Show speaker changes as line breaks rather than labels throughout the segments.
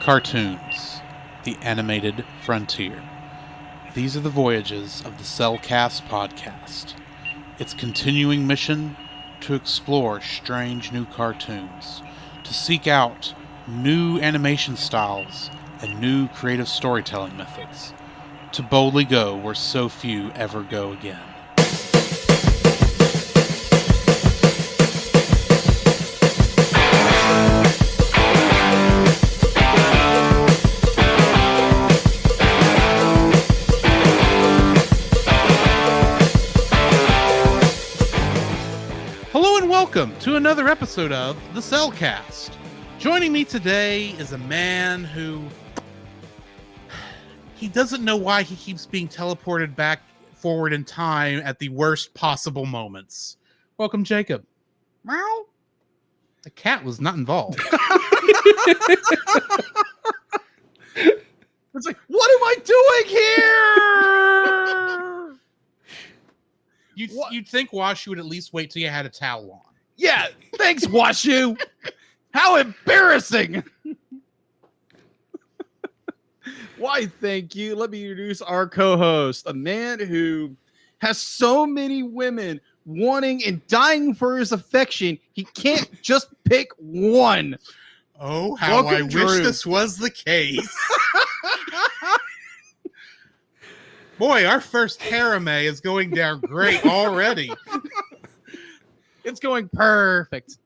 Cartoons, the animated frontier. These are the voyages of the Cellcast podcast. Its continuing mission to explore strange new cartoons, to seek out new animation styles and new creative storytelling methods, to boldly go where so few ever go again. Welcome to another episode of the Cellcast. Joining me today is a man who he doesn't know why he keeps being teleported back forward in time at the worst possible moments. Welcome, Jacob. Meow. The cat was not involved.
It's like, what am I doing here?
You'd think Wash would at least wait till you had a towel on.
Yeah, thanks, Washu. How embarrassing. Why, thank you. Let me introduce our co-host, a man who has so many women wanting and dying for his affection, he can't just pick one.
Oh, how I wish this was the case. Boy, our first harem is going down great already.
It's going perfect.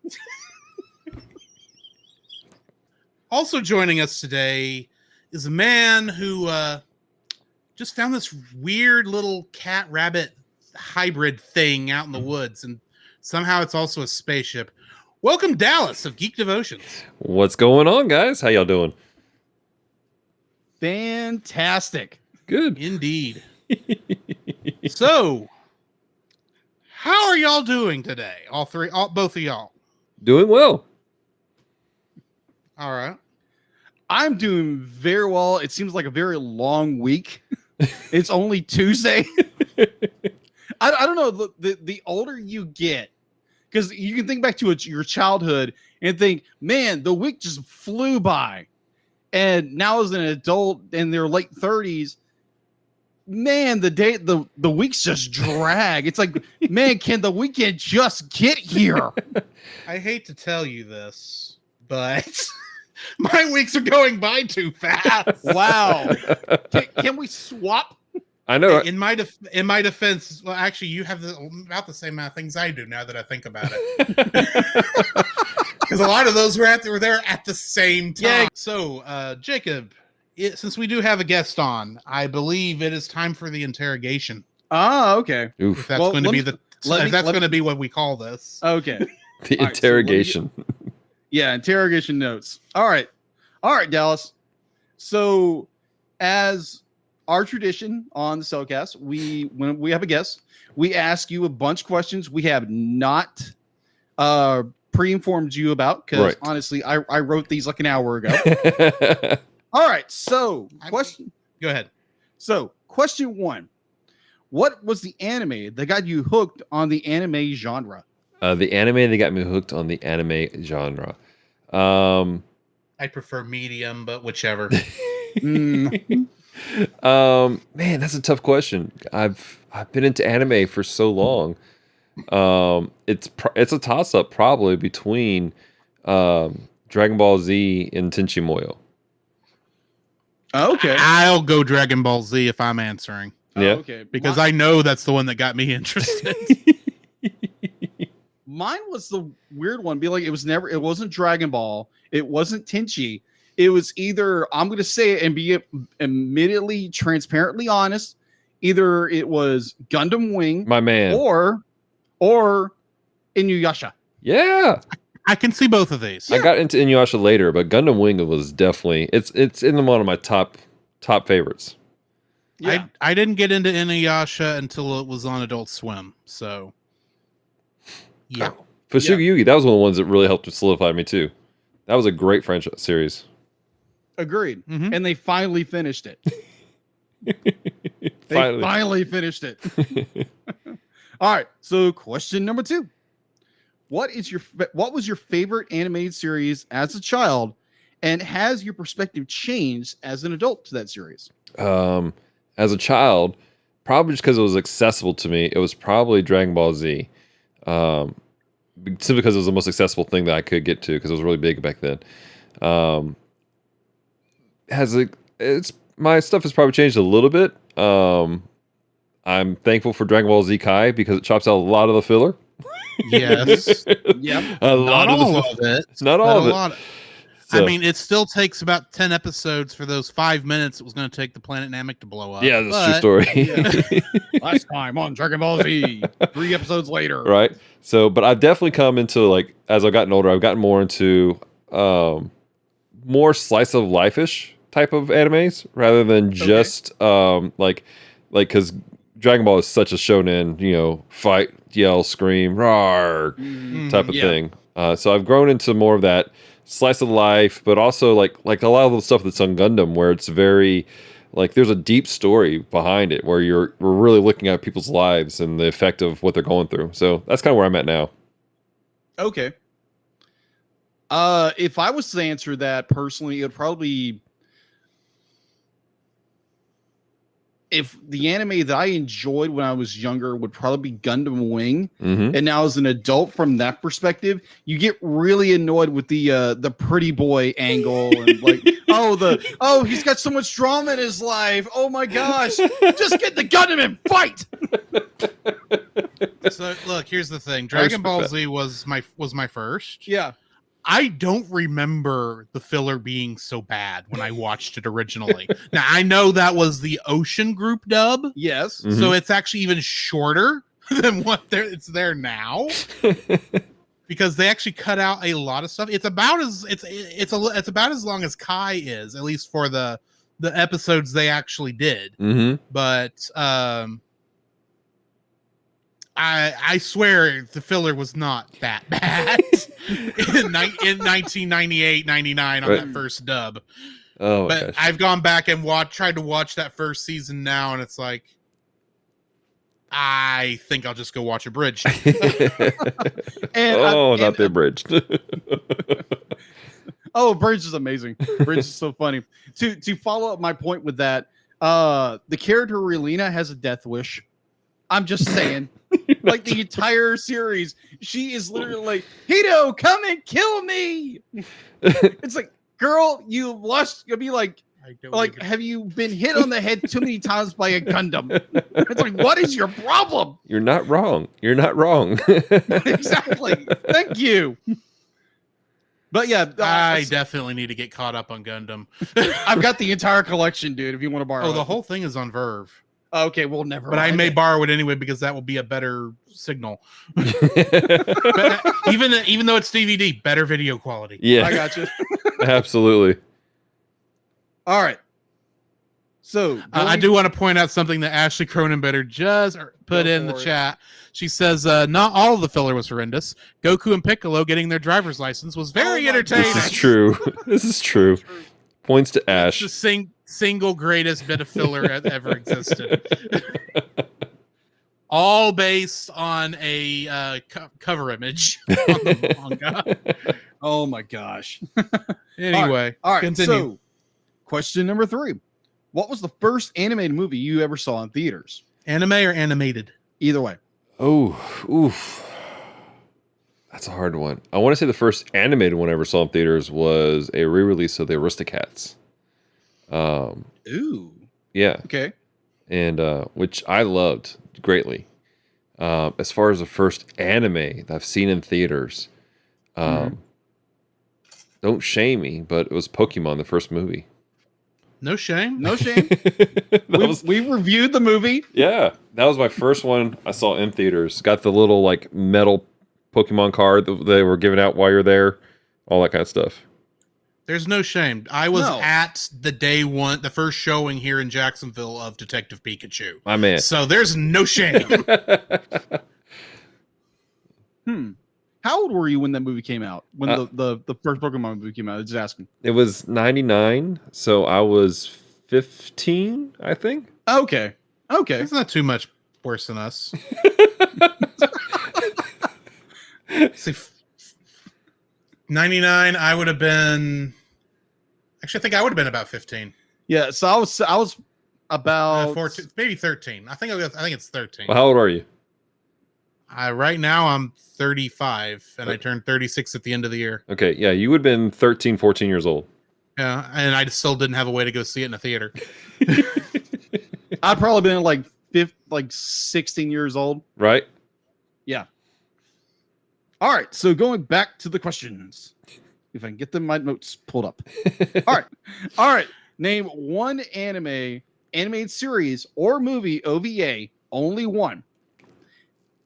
Also joining us today is a man who just found this weird little cat-rabbit hybrid thing out in the woods, and somehow it's also a spaceship. Welcome, Dallas of Geek Devotions.
What's going on, guys? How y'all doing?
Fantastic.
Good.
Indeed. So, how are y'all doing today? Both of y'all.
Doing well.
All right.
I'm doing very well. It seems like a very long week. It's only Tuesday. I don't know. The older you get, because you can think back to your childhood and think, man, the week just flew by. And now as an adult in their late 30s, man, the weeks just drag. It's like, man, can the weekend just get here?
I hate to tell you this, but my weeks are going by too fast.
Wow. Can we swap?
I know.
In my defense, well, actually, you have about the same amount of things I do now that I think about it. Because a lot of those were there at the same time. Yeah. So, Jacob, since we do have a guest on, I believe it is time for the interrogation.
Ah, okay.
Oof.
If that's going to be what we call this.
Okay.
The interrogation.
Interrogation notes. All right, Dallas. So, as our tradition on the Cellcast, when we have a guest, we ask you a bunch of questions we have not pre-informed you about, because honestly, I wrote these like an hour ago. All right, so question.
Go ahead.
So, question one: what was the anime that got you hooked on the anime genre?
The anime that got me hooked on the anime genre.
I prefer medium, but whichever.
Man, that's a tough question. I've been into anime for so long. It's a toss-up probably between Dragon Ball Z and Tenchi Muyo.
Okay.
I'll go Dragon Ball Z if I'm answering.
Yeah.
Okay.
Because I know that's the one that got me interested.
Mine was the weird one. It wasn't Dragon Ball. It wasn't Tenchi. It was either, I'm going to say it and be immediately transparently honest. Either it was Gundam Wing,
My man.
or Inuyasha.
Yeah.
I can see both of these.
I got into Inuyasha later, but Gundam Wing was definitely it's in one of my top favorites.
Yeah. I didn't get into Inuyasha until it was on Adult Swim. So yeah.
For Yugi, that was one of the ones that really helped to solidify me too. That was a great franchise series.
Agreed.
Mm-hmm.
And they finally finished it. They finally finished it. All right. So question number 2. What was your favorite animated series as a child, And has your perspective changed as an adult to that series?
As a child, probably just because it was accessible to me, it was probably Dragon Ball Z. Simply because it was the most accessible thing that I could get to because it was really big back then. It's my stuff has probably changed a little bit. I'm thankful for Dragon Ball Z Kai because it chops out a lot of the filler.
Yes.
Yep.
A
Not
lot
all of it.
Not
but
all
a
of it.
lot.
So,
I mean, it still takes about 10 episodes for those 5 minutes it was going to take the planet Namek to blow up.
yeah, that's a
but,
true story.
Last time on Dragon Ball Z, 3 episodes later.
Right. So, but I've definitely come into, like, as I've gotten older, I've gotten more into more slice of life-ish type of animes rather than just because Dragon Ball is such a shonen, fight, yell, scream, roar type of thing. So I've grown into more of that slice of life, but also like a lot of the stuff that's on Gundam, where it's very like there's a deep story behind it, where we're really looking at people's lives and the effect of what they're going through. So that's kind of where I'm at now.
Okay. If I was to answer that personally, it would probably, if the anime that I enjoyed when I was younger would probably be Gundam Wing.
Mm-hmm.
And now as an adult, from that perspective, you get really annoyed with the pretty boy angle and like, he's got so much drama in his life. Oh my gosh, just get the Gundam and fight.
So look, here's the thing. Dragon Ball Z was my first.
Yeah.
I don't remember the filler being so bad when I watched it originally. Now, I know that was the Ocean Group dub.
Yes.
Mhm.
So it's actually even shorter than it's there now. Because they actually cut out a lot of stuff. It's about it's about as long as Kai is, at least for the episodes they actually did.
Mm-hmm.
But I swear the filler was not that bad in 1998, 99 on that first dub.
Oh,
but
gosh.
I've gone back and tried to watch that first season now, and it's like, I think I'll just go watch a bridge.
Not the abridged.
Bridge is amazing. Bridge is so funny. To follow up my point with that, the character Relina has a death wish. I'm just saying. Like the entire series, she is literally like, Hito, come and kill me. It's like, girl, you lost. You'll be like, have you been hit on the head too many times by a Gundam? It's like, what is your problem?
You're not wrong. You're not wrong.
Exactly. Thank you. But yeah,
I definitely need to get caught up on Gundam.
I've got the entire collection, dude. If you want to borrow,
the whole thing is on Verve.
Okay, we'll never.
But I may borrow it anyway because that will be a better signal. But even though it's DVD, better video quality.
Yeah,
I got you.
Absolutely.
All right. So
I do want to point out something that Ashley Cronenbetter just put in the chat. She says, not all of the filler was horrendous. Goku and Piccolo getting their driver's license was very entertaining.
This is true. This is true. Points to Ash.
It's the single greatest bit of filler ever existed. All based on a cover image on the manga.
Oh my gosh.
Anyway,
all right.
Continue.
So, question number 3. What was the first animated movie you ever saw in theaters?
Anime or animated?
Either way.
Oh, oof. That's a hard one. I want to say the first animated one I ever saw in theaters was a re-release of the Aristocats.
Ooh.
Yeah.
Okay.
And which I loved greatly. As far as the first anime that I've seen in theaters, don't shame me, but it was Pokemon, the first movie.
No shame.
No shame. we reviewed the movie.
Yeah, that was my first one I saw in theaters. Got the little like metal Pokemon card that they were giving out while you're there, all that kind of stuff.
There's no shame. I was at the first showing here in Jacksonville of Detective Pikachu.
My man.
So there's no shame.
How old were you when that movie came out? When the first Pokemon movie came out? I was just asking.
It was 99, so I was 15, I think.
Okay.
It's not too much worse than us. See, 99, I would have been Actually, I think I would have been about 15.
Yeah, so I was about
14, maybe 13. I think it's 13.
Well, how old are you?
Right now I'm 35, and I turned 36 at the end of the year.
Okay, yeah, you would have been 13, 14 years old.
Yeah, and I still didn't have a way to go see it in a theater.
I'd probably been like 16 years old.
Right?
Yeah. All right, so going back to the questions. If I can get my notes pulled up. All right. Name one animated series or movie OVA, only one,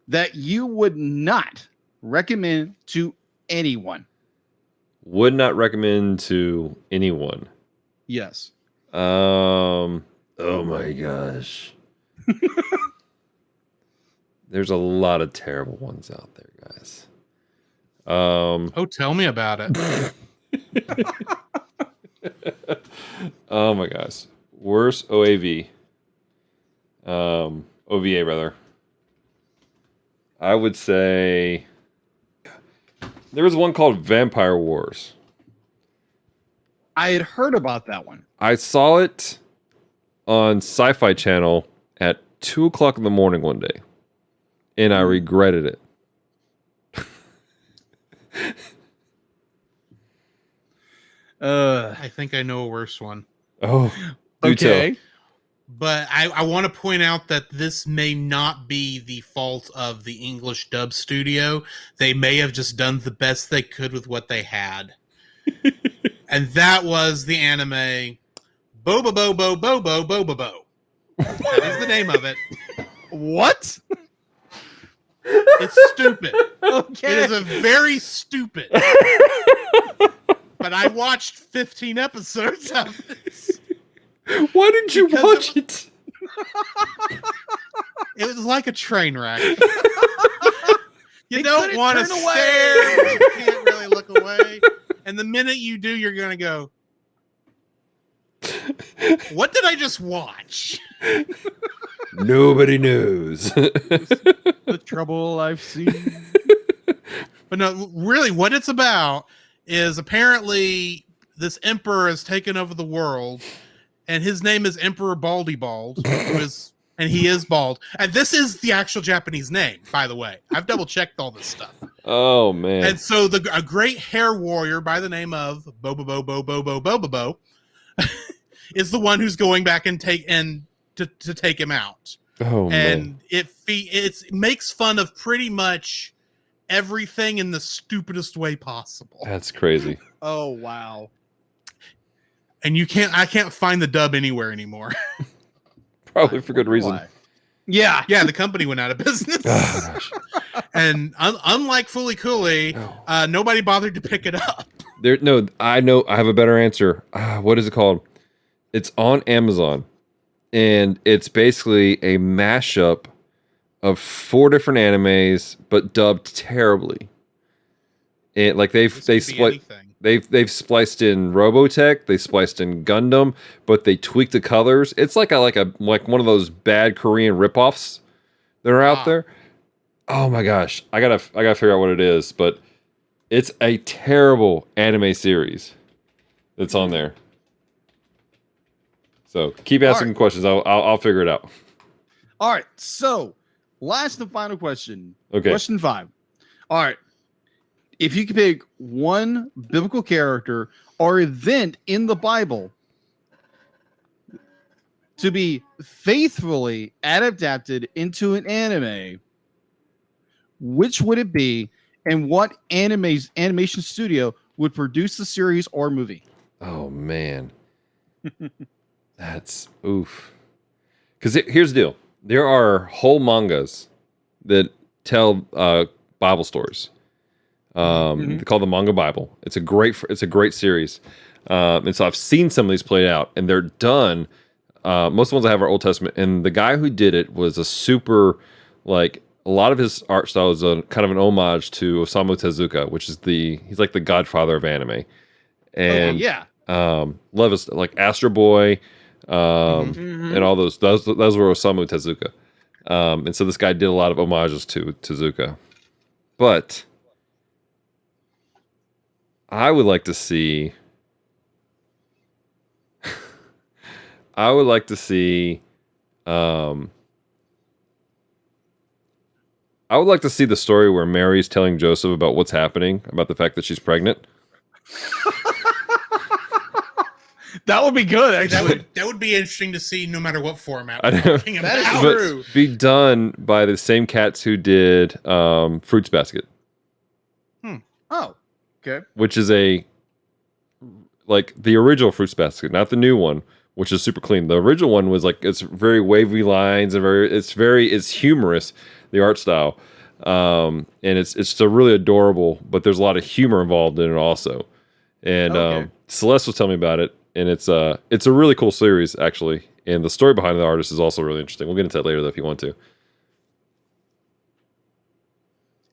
that you would not recommend to anyone.
Would not recommend to anyone.
Yes.
Oh my gosh. There's a lot of terrible ones out there, guys.
Oh, tell me about it.
Oh my gosh. Worst OAV. OVA rather. I would say there was one called Vampire Wars.
I had heard about that one.
I saw it on Sci-Fi Channel at 2:00 in the morning one day, and I regretted it.
I think I know a worse one.
Oh, do
Okay.
tell.
But I want to point out that this may not be the fault of the English dub studio. They may have just done the best they could with what they had. And that was the anime Boba Bo Bo Bo Bo Boba Bo. That is the name of it.
What?
It's stupid.
Okay.
It is a very stupid. But I watched 15 episodes of it.
Why didn't you
Because
watch it?
It was like a train wreck. You
They
don't
couldn't
want to
turn away.
stare, but you can't really look away. And the minute you do, you're going to go, what did I just watch?
Nobody knows.
The trouble I've seen.
But no, really, what it's about is apparently this emperor has taken over the world, and his name is Emperor Baldy Bald, and he is bald. And this is the actual Japanese name, by the way. I've double checked all this stuff.
Oh man.
And so a great hair warrior by the name of Boba Bo Bo Bo Bo Boba Bo is the one who's going back and take him out.
Oh man.
And it makes fun of pretty much everything in the stupidest way possible.
That's crazy.
Oh wow.
And I can't find the dub anywhere anymore.
Probably for good reason.
Why? Yeah.
Yeah, the company went out of business.
Oh, gosh.
And unlike Fully Cooley, nobody bothered to pick it up.
I know. I have a better answer. What is it called? It's on Amazon, and it's basically a mashup of 4 different animes, but dubbed terribly. And like they've spliced in Robotech, they spliced in Gundam, but they tweaked the colors. It's like like one of those bad Korean ripoffs that are out there. Oh my gosh, I gotta figure out what it is, but it's a terrible anime series that's on there. So keep asking questions. I'll figure it out.
All right. So, last and final question.
Okay.
Question 5. All right. If you could pick one biblical character or event in the Bible to be faithfully adapted into an anime, which would it be, and what animation studio would produce the series or movie?
Oh man. That's oof. Because here's the deal: there are whole mangas that tell Bible stories. They call the Manga Bible. It's a great series, and so I've seen some of these played out, and they're done. Most of the ones I have are Old Testament, and the guy who did it was a super a lot of his art style is kind of an homage to Osamu Tezuka, which is he's like the godfather of anime, and love his like Astro Boy. And all those were Osamu Tezuka. And so this guy did a lot of homages to Tezuka. But I would like to see I would like to see. I would like to see the story where Mary's telling Joseph about what's happening, about the fact that she's pregnant.
That would be good, actually.
That would be interesting to see, no matter what format
I
we're
know.
talking
That is
about.
But
true.
be done by the same cats who did Fruits Basket,
Oh, okay.
which is like the original Fruits Basket, not the new one, which is super clean. The original one was like, it's very wavy lines and it's humorous, the art style, and it's still really adorable. But there's a lot of humor involved in it also. And
Okay.
Celeste was telling me about it, and it's a really cool series actually, and the story behind the artist is also really interesting. We'll get into that later though if you want to.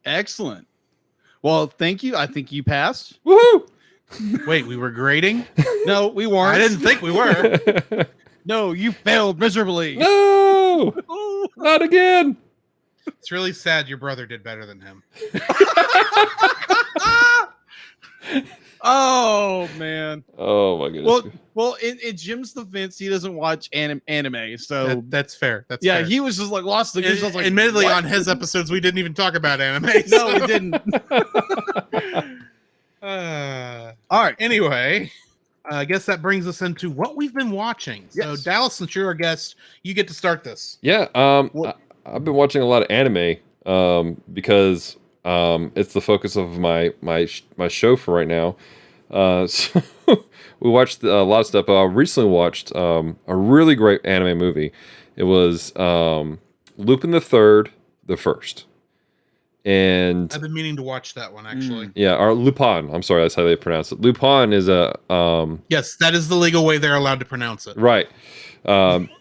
Excellent. Well, thank you. I think you passed.
Woohoo!
Wait, we were grading?
No, we weren't.
I didn't think we were.
No, you failed miserably.
No,
Oh.
not again.
It's really sad your brother did better than him.
Oh man.
Oh my goodness.
Well, in Jim's defense, he doesn't watch anime, so
That's fair. That's
yeah,
fair.
he was just like lost the goose. I was like,
Admittedly,
what?
on his episodes, we didn't even talk about anime.
No, we didn't. All right.
Anyway, I guess that brings us into what we've been watching. So,
Yes.
Dallas, since you're our guest, you get to start this.
Yeah, I've been watching a lot of anime because it's the focus of my show for right now. So we watched a lot of stuff. I recently watched a really great anime movie. It was Lupin the Third, the First, and
I've been meaning to watch that one, actually.
yeah, or Lupin. I'm sorry, that's how they pronounce it. Lupin is a
Yes, that is the legal way they're allowed to pronounce it.
right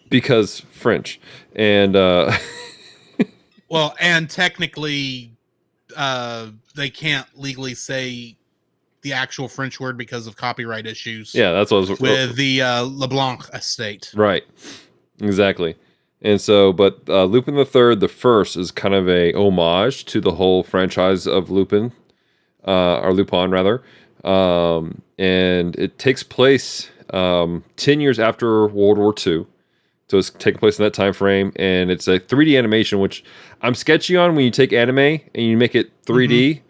because French and
Well, and technically, they can't legally say the actual French word because of copyright issues.
yeah, that's what I was
with the LeBlanc estate.
right, exactly. And so, but Lupin the Third, the First, is kind of a homage to the whole franchise of Lupin, or Lupin rather, and it takes place 10 years after World War II. So it's taking place in that time frame, and it's a 3D animation, which I'm sketchy on when you take anime and you make it 3D.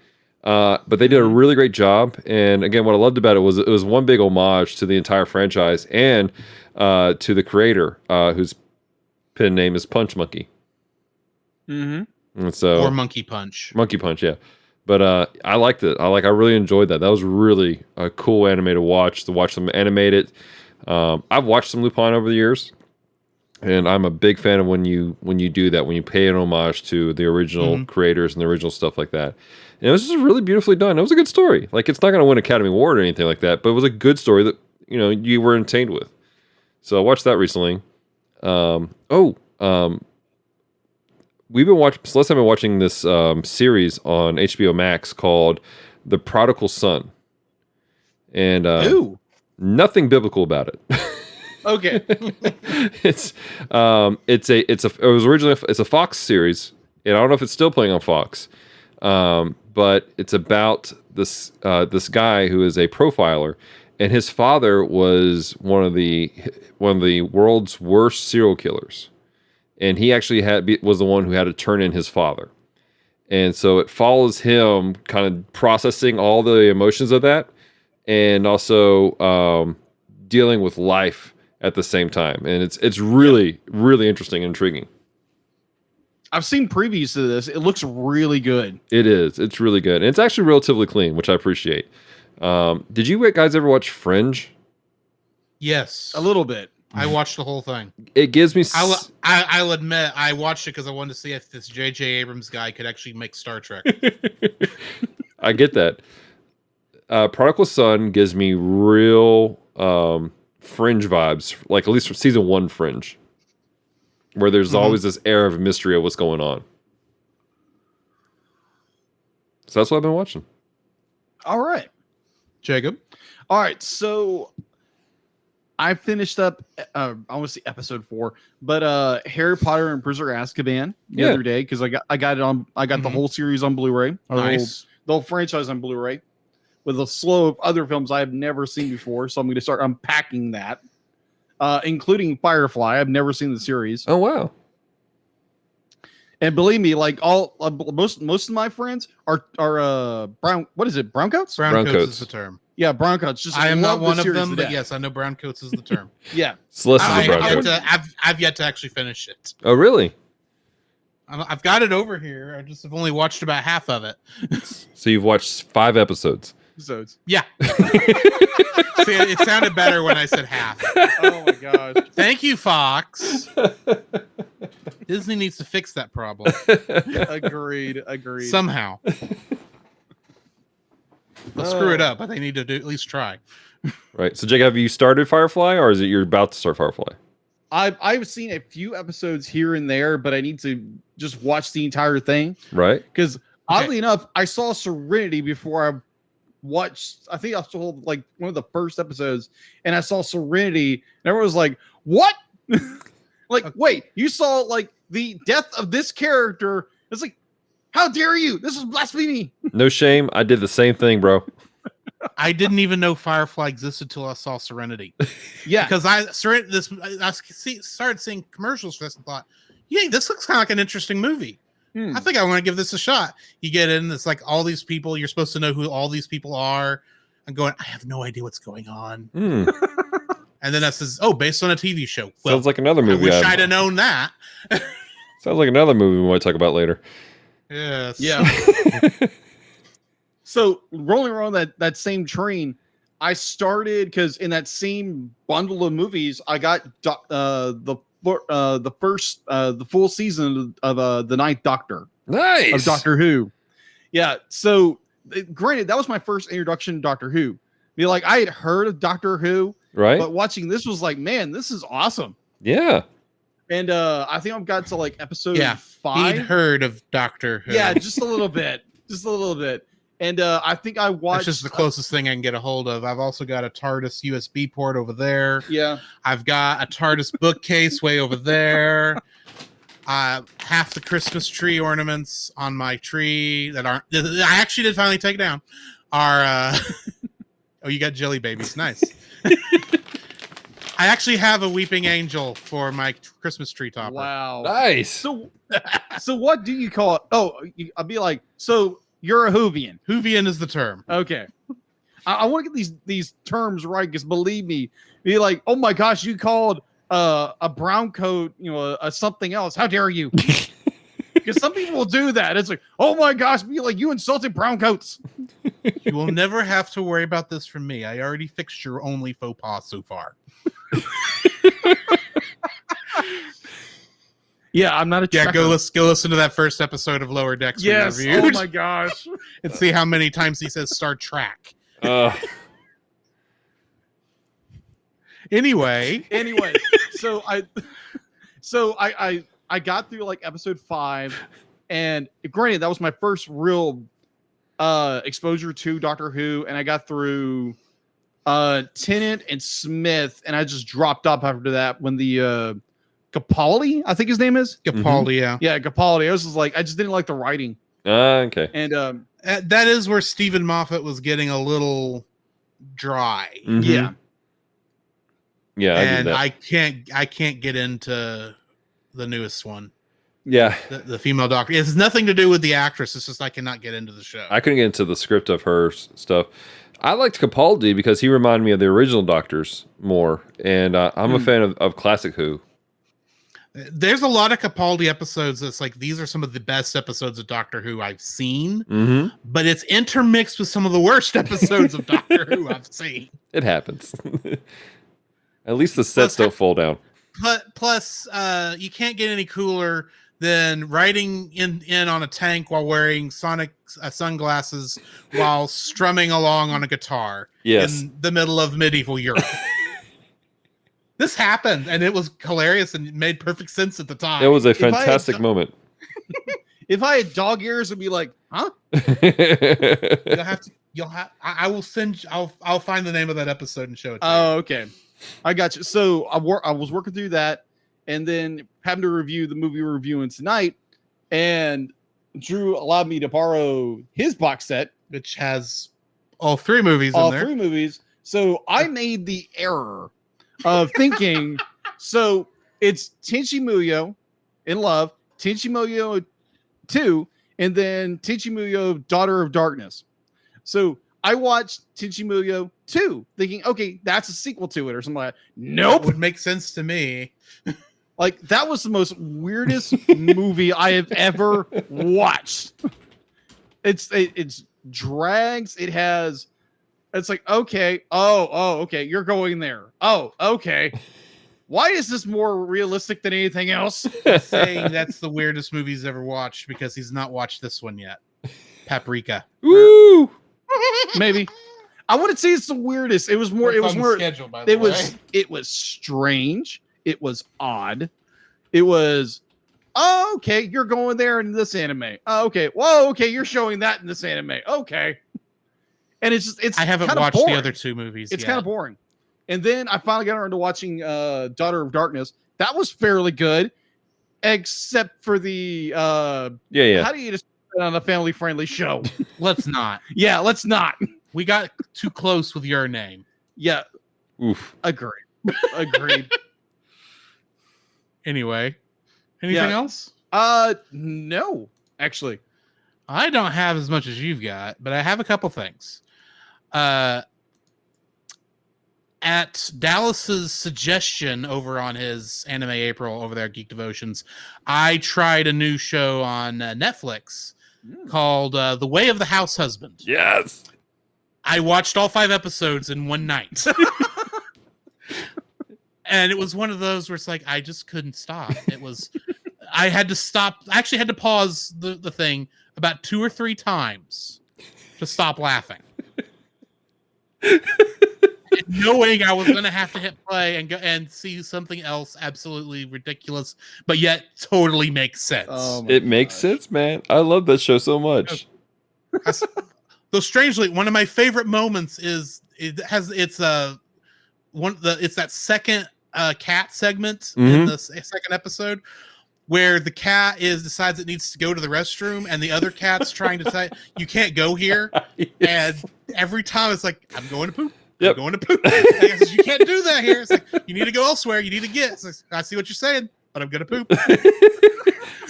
But they did a really great job. And again, what I loved about it was one big homage to the entire franchise and to the creator, whose pen name is Punch Monkey.
Mm-hmm.
And so
Or Monkey Punch.
Monkey Punch, yeah. But I liked it. I really enjoyed that. That was really a cool anime to watch them animate it. I've watched some Lupin over the years. And I'm a big fan of when you do that, when you pay an homage to the original creators and the original stuff like that. And it was just really beautifully done. It was a good story. Like, it's not going to win Academy Award or anything like that, but it was a good story that you were entertained with. So I watched that recently. We've been watching. Celeste and I have been watching this series on HBO Max called The Prodigal Son, and nothing biblical about it.
Okay.
It's a Fox series, and I don't know if it's still playing on Fox, but it's about this guy who is a profiler, and his father was one of the world's worst serial killers, and he actually was the one who had to turn in his father, and so it follows him kind of processing all the emotions of that, and also dealing with life at the same time, and it's really really interesting and intriguing.
I've seen previews to this. It looks really good.
It is. It's really good, and it's actually relatively clean, which I appreciate. Did you guys ever watch Fringe?
Yes.
A little bit.
I watched the whole thing.
It gives me.
I'll admit I watched it because I wanted to see if this J.J. Abrams guy could actually make Star Trek.
I get that. Prodigal Son gives me real Fringe vibes, like at least for season 1 Fringe, where there's always this air of mystery of what's going on. So that's what I've been watching.
All right.
Jacob?
All right. So I finished up, I want to see episode 4, but Harry Potter and Prisoner of Azkaban the other day, because I got the whole series on Blu-ray.
Nice.
The whole franchise on Blu-ray with a slew of other films I have never seen before. So I'm going to start unpacking that. including Firefly. I've never seen the series.
Oh wow.
And believe me, like most of my friends are brown. What is it? Brown coats?
Brown
coats.
coats is the term.
Yeah, brown coats. Just
I am
love
not one
the
of
series
them,
to
but
death.
yes, I know brown coats is the term.
Yeah.
Celeste is a brown
I've,
coat.
yet to, I've yet to actually finish it.
Oh really?
I've got it over here. I just have only watched about half of it.
So you've watched 5 episodes.
Episodes.
Yeah. See, it sounded better when I said half.
Oh my gosh.
Thank you, Fox. Disney needs to fix that problem
Agreed.
somehow. They'll screw it up, but they need to at least try.
Right. So Jake, have you started Firefly, or is it you're about to start Firefly?
I've seen a few episodes here and there, but I need to just watch the entire thing.
Right.
Because oddly enough, I saw Serenity before I watched. I think I saw like one of the first episodes, and I saw Serenity, and everyone was like, "What? Like, wait, you saw like the death of this character?" It's like, how dare you? This is blasphemy.
No shame. I did the same thing, bro.
I didn't even know Firefly existed until I saw Serenity.
Yeah,
Because I started seeing commercials for this and thought, yeah, this looks kind of like an interesting movie. I think I want to give this a shot. You get in, it's like all these people, you're supposed to know who all these people are. I'm going, I have no idea what's going on. And then that says, oh, based on a TV show. Well,
Sounds like another movie.
I wish I'd have known that.
Sounds like another movie we might talk about later.
Yes.
yeah. So rolling around that same train, I started because in that same bundle of movies, I got the full season of the Ninth Doctor
Nice.
of Doctor Who. Yeah. So granted, that was my first introduction to Doctor Who. Be like, I had heard of Doctor Who,
Right.
but watching this was like, man, this is awesome.
Yeah.
And I think I've got to like episode
Yeah,
5.
He'd heard of Doctor Who.
Yeah, just a little bit. And I think I watched.
That's just the closest thing I can get a hold of. I've also got a TARDIS USB port over there.
Yeah.
I've got a TARDIS bookcase way over there. Half the Christmas tree ornaments on my tree that aren't. I actually did finally take down. Are oh, you got jelly babies? Nice. I actually have a weeping angel for my Christmas tree topper.
Wow.
Nice.
So what do you call it? Oh, I'll be like, so you're a Whovian.
Whovian is the term.
Okay. I want to get these terms right because believe me, be like, oh my gosh, you called a brown coat, a something else. How dare you? Because some people will do that. It's like, oh my gosh, be like, you insulted brown coats.
You will never have to worry about this from me. I already fixed your only faux pas so far.
Yeah, I'm not a
Yeah,
checker.
go listen to that first episode of Lower Decks.
Yes.
We reviewed,
Oh my gosh.
and see how many times he says Star Trek. Anyway,
so I got through like episode 5, and granted that was my first real exposure to Doctor Who, and I got through Tennant and Smith, and I just dropped up after that when the Capaldi, I think his name is
Capaldi,
yeah, Capaldi. I was just like, I just didn't like the writing,
Okay.
and
that is where Stephen Moffat was getting a little dry.
Mhm.
yeah.
Yeah.
And
I
I can't get into the newest one.
Yeah.
The female doctor. It has nothing to do with the actress. It's just I cannot get into the show.
I couldn't get into the script of her stuff. I liked Capaldi because he reminded me of the original Doctors more, and I'm a fan of classic Who.
There's a lot of Capaldi episodes that's like, these are some of the best episodes of Doctor Who I've seen, but it's intermixed with some of the worst episodes of Doctor Who I've seen.
It happens. At least the sets don't fall down.
Plus, you can't get any cooler than riding in on a tank while wearing sonic sunglasses while strumming along on a guitar in the middle of medieval Europe. This happened, and it was hilarious and mid perfect sense at the time.
It was a fantastic moment.
If I had dog ears, I'd be like, huh?
I will send you, I'll find the name of that episode and show it to you.
Oh, okay. I got you. So I was working through that, and then having to review the movie we're reviewing tonight, and Drew allowed me to borrow his box set,
which has all 3 movies in there.
All 3 movies. So I made the error of thinking. So it's Tenchi Muyo in Love, Tenchi Muyo 2, and then Tenchi Muyo Daughter of Darkness. So I watched Tenchi Muyo 2 thinking, okay, that's a sequel to it or something like that. Nope.
That would make sense to me.
Like, that was the most weirdest movie I have ever watched. It's drags. It's like, okay. Oh, okay. You're going there. Oh, okay. Why is this more realistic than anything else?
He's saying that's the weirdest movie he's ever watched because he's not watched this one yet. Paprika.
Woo!
Maybe. I wouldn't say it's the weirdest. It was more.
It's
It was
on the
more.
schedule, by the
It
way.
was. It was strange. It was odd. It was. Oh, okay. You're going there in this anime. Oh, okay. Whoa. Okay. You're showing that in this anime. Okay. And it's just. It's.
I haven't
kinda
watched
boring.
the other two movies.
It's
yet.
kind of boring. And then I finally got around to watching Daughter of Darkness. That was fairly good, except for the.
Yeah.
How do you just put it on a family friendly show?
Let's not.
Yeah. Let's not.
We got too close with your name.
Yeah.
Oof.
Agreed. Agreed.
Anyway, anything else?
No, actually.
I don't have as much as you've got, but I have a couple things. At Dallas's suggestion over on his Anime April over there at Geek Devotions, I tried a new show on Netflix called The Way of the House Husband.
Yes.
I watched all 5 episodes in one night. And it was one of those where it's like, I just couldn't stop. It was, I had to stop. I actually had to pause the thing about 2 or 3 times to stop laughing. Knowing I was going to have to hit play and go and see something else absolutely ridiculous, but yet totally makes sense.
It makes sense, man. I love that show so much.
Though strangely, one of my favorite moments is it's that second cat segment in the second episode where the cat decides it needs to go to the restroom and the other cat's trying to say you can't go here.
Yes.
And every time it's like, I'm going to poop.
Yep.
I'm going to poop. And says, you can't do that here. It's like, you need to go elsewhere. You need to get. It's like, I see what you're saying, but I'm going to poop.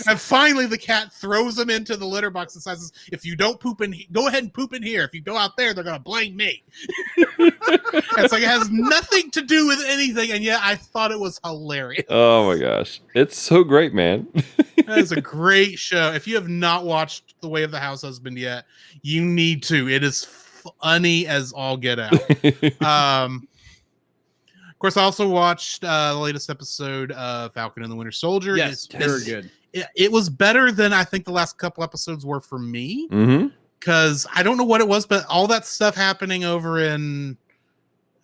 And finally, the cat throws him into the litter box and says, if you don't poop go ahead and poop in here. If you go out there, they're going to blame me. It's like, it has nothing to do with anything. And yet I thought it was hilarious.
Oh my gosh. It's so great, man.
That is a great show. If you have not watched The Way of the House Husband yet, you need to. It is funny as all get out. Of course, I also watched the latest episode of Falcon and the Winter Soldier.
Yes, very good.
It was better than I think the last couple episodes were for me.
Mm-hmm.
Because I don't know what it was, but all that stuff happening over in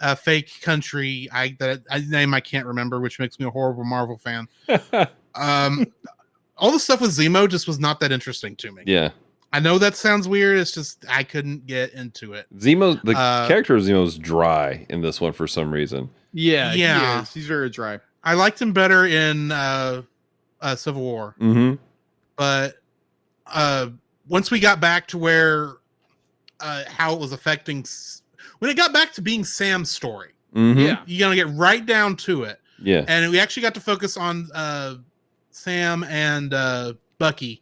a fake country, name I can't remember, which makes me a horrible Marvel fan. All the stuff with Zemo just was not that interesting to me.
Yeah.
I know that sounds weird. It's just I couldn't get into it.
The character of Zemo is dry in this one for some reason.
Yeah.
Yeah.
He is. He's very dry.
I liked him better in Civil War,
Mm-hmm.
but once we got back to where how it was affecting, when it got back to being Sam's story,
Mm-hmm.
Yeah.
you're gonna get right down to it.
Yeah.
And we actually got to focus on Sam and Bucky.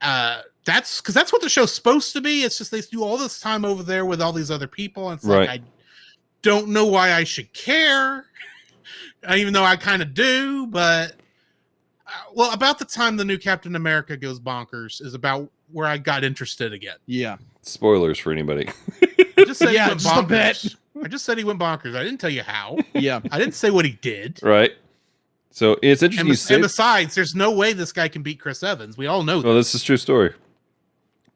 That's because that's what the show's supposed to be. It's just they do all this time over there with all these other people, and it's
Right.
like I don't know why I should care, even though I kind of do. But well, about the time the new Captain America goes bonkers is about where I got interested again.
Yeah.
Spoilers for anybody.
I just said
Yeah,
he went
just a
bonkers.
bit.
I just said he went bonkers. I didn't tell you how.
Yeah.
I didn't say what he did.
Right. So it's interesting
And besides, there's no way this guy can beat Chris Evans. We all know that.
Well, this is a true story.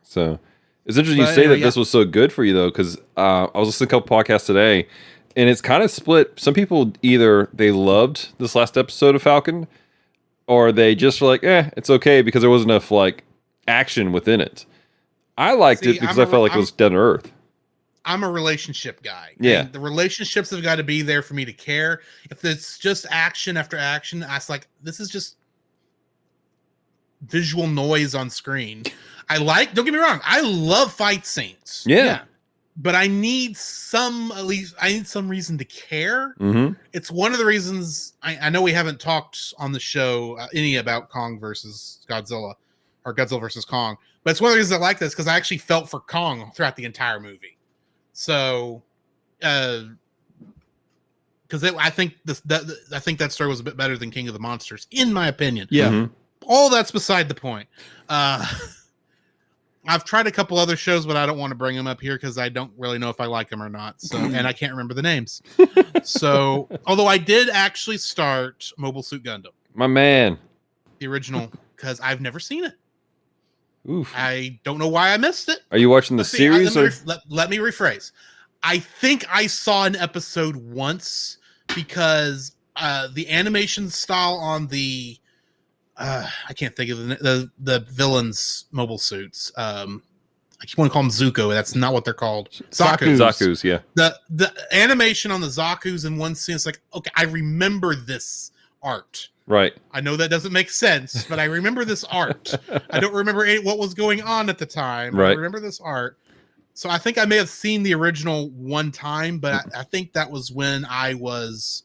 So it's interesting
But
you say
anyway,
that this was so good for you, though, because I was listening to a couple podcasts today, and it's kind of split. Some people either they loved this last episode of Falcon, or they just were like, it's okay because there wasn't enough like action within it. I liked it because I felt like it was dead on earth.
I'm a relationship guy.
Yeah.
And the relationships have got to be there for me to care. If it's just action after action, I was like, this is just visual noise on screen. Don't get me wrong, I love fight scenes.
Yeah.
but I need some reason to care.
Mm-hmm.
It's one of the reasons I know we haven't talked on the show any about Kong versus Godzilla or Godzilla versus Kong, but it's one of the reasons I like this because I actually felt for Kong throughout the entire movie. So, because I think that story was a bit better than King of the Monsters, in my opinion.
Yeah.
Mm-hmm.
All that's beside the point. I've tried a couple other shows, but I don't want to bring them up here because I don't really know if I like them or not. So, and I can't remember the names. So, although I did actually start Mobile Suit Gundam,
My man.
the original, because I've never seen it.
Oof.
I don't know why I missed it.
Are you watching the
Let's see,
series?
let me rephrase. I think I saw an episode once because the animation style on the I can't think of the villains' mobile suits. I keep want to call them Zuko. That's not what they're called.
Zaku's, yeah.
The animation on the Zaku's in one scene, it's like, okay, I remember this art.
Right.
I know that doesn't make sense, but I remember this art. I don't remember what was going on at the time.
Right.
I remember this art. So I think I may have seen the original one time, but I think that was when I was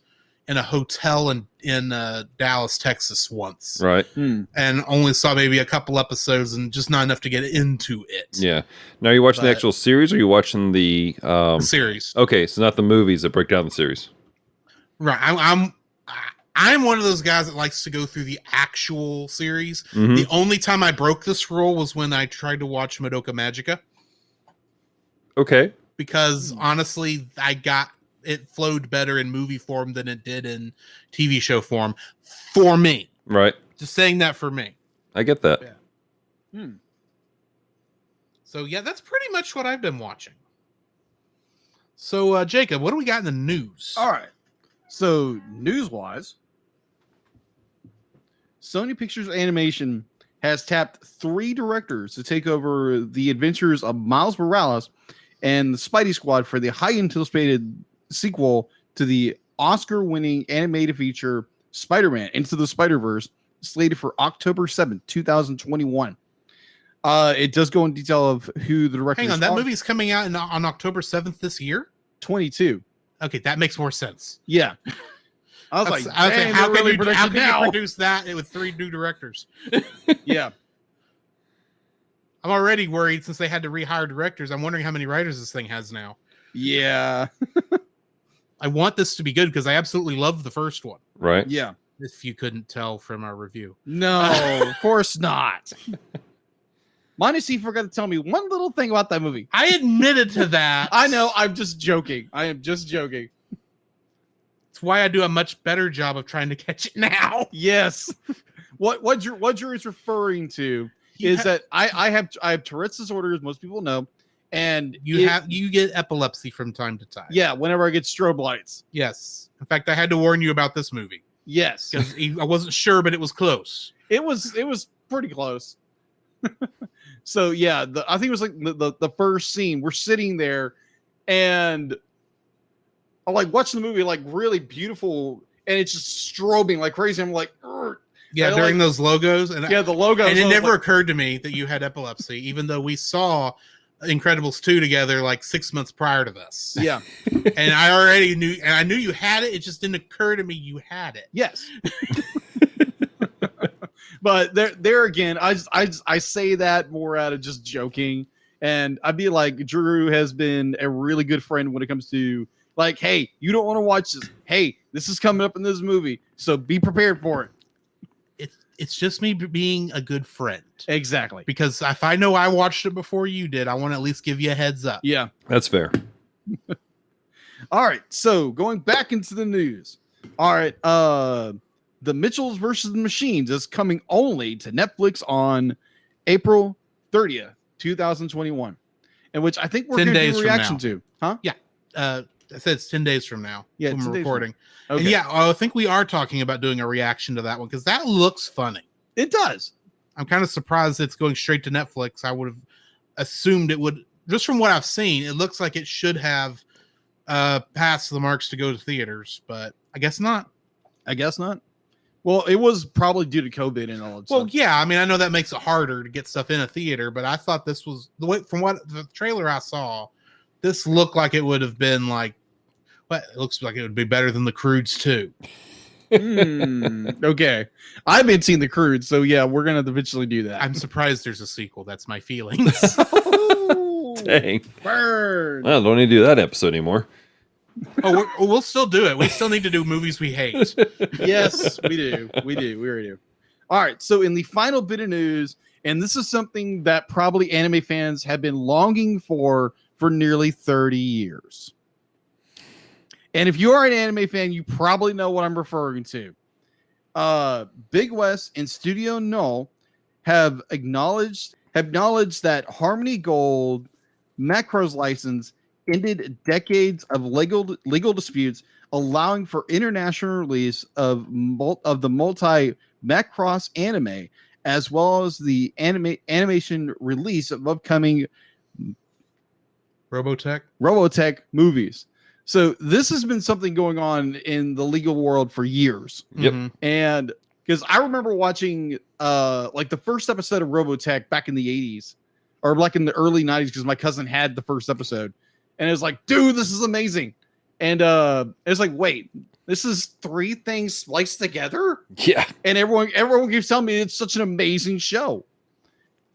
in a hotel in Dallas, Texas once.
Right.
And only saw maybe a couple episodes and just not enough to get into it.
Yeah. Now, are you watching the actual series or are you watching the
series?
Okay, so not the movies that break down the series.
Right. I'm one of those guys that likes to go through the actual series.
Mhm.
The only time I broke this rule was when I tried to watch Madoka Magica.
Okay.
Because honestly, it flowed better in movie form than it did in TV show form for me.
Right.
Just saying that for me.
I get that.
Yeah.
So yeah, that's pretty much what I've been watching. So Jacob, what do we got in the news?
All right. So news-wise, Sony Pictures Animation has tapped 3 directors to take over the adventures of Miles Morales and the Spidey Squad for the highly anticipated sequel to the Oscar-winning animated feature Spider-Man Into the Spider-Verse, slated for October 7th, 2021. It does go in detail of who the directors are.
Hang on, that movie's coming out on October 7th this year?
22.
Okay, that makes more sense.
Yeah. I was like,
how can you produce that with 3 new directors?
Yeah.
I'm already worried since they had to rehire directors. I'm wondering how many writers this thing has now.
Yeah.
I want this to be good because I absolutely love the first one.
Right.
Yeah.
If you couldn't tell from our review.
No, of course not. Minus he forgot to tell me one little thing about that movie.
I admitted to that.
I know. I'm just joking. I am just joking.
That's why I do a much better job of trying to catch it now.
Yes. What Drew is referring to is that I have Tourette's disorder, as most people know, and
you get epilepsy from time to time.
Yeah, whenever I get strobe lights.
Yes. In fact, I had to warn you about this movie.
Yes.
Because I wasn't sure, but it was close.
It was pretty close. So yeah, I think it was like the first scene. We're sitting there, and I'm like watching the movie, like really beautiful, and it's just strobing like crazy. I'm like, "Urgh."
Yeah,
and
during those logos, and
the logos,
and it never occurred to me that you had epilepsy, even though we saw Incredibles 2 together like 6 months prior to this.
Yeah,
and I already knew, and I knew you had it. It just didn't occur to me you had it.
Yes. But there again, I say that more out of just joking, and I'd be like, Drew has been a really good friend when it comes to like, hey, you don't want to watch this. Hey, this is coming up in this movie, so be prepared for it.
It's just me being a good friend.
Exactly.
Because if I know I watched it before you did, I want to at least give you a heads up.
Yeah,
that's fair.
All right, so going back into the news. All right, The Mitchells versus the Machines is coming only to Netflix on April 30th, 2021, in which I think we're going to do a reaction to. Huh?
Yeah. I said it's 10 days from now.
Yeah,
when we're recording.
Okay.
And yeah, I think we are talking about doing a reaction to that one because that looks funny.
It does.
I'm kind of surprised it's going straight to Netflix. I would have assumed it would, just from what I've seen, it looks like it should have passed the marks to go to theaters, but I guess not.
I guess not. Well, it was probably due to COVID and all that stuff.
Well, yeah, I mean, I know that makes it harder to get stuff in a theater, but I thought this was the way from what the trailer I saw, this looked like it would have been like, well, it looks like it would be better than The Croods 2.
Okay. I haven't seen The Croods, so yeah, we're going to eventually do that.
I'm surprised there's a sequel. That's my feelings.
Dang.
Burn.
Well, don't need to do that episode anymore.
We'll still do it. We still need to do movies we hate.
Yes, we do. We already do. All right. So in the final bit of news, and this is something that probably anime fans have been longing for nearly 30 years. And if you are an anime fan, you probably know what I'm referring to. Big West and Studio Null have acknowledged that Harmony Gold Macro's license ended decades of legal disputes, allowing for international release of the multi Macross anime, as well as the animation release of upcoming Robotech movies. So this has been something going on in the legal world for years.
Yep.
And because I remember watching like the first episode of Robotech back in the 80s or like in the early 90s, because my cousin had the first episode, and it was like, dude, this is amazing. And it's like, wait, this is 3 things spliced together?
Yeah.
And everyone keeps telling me it's such an amazing show.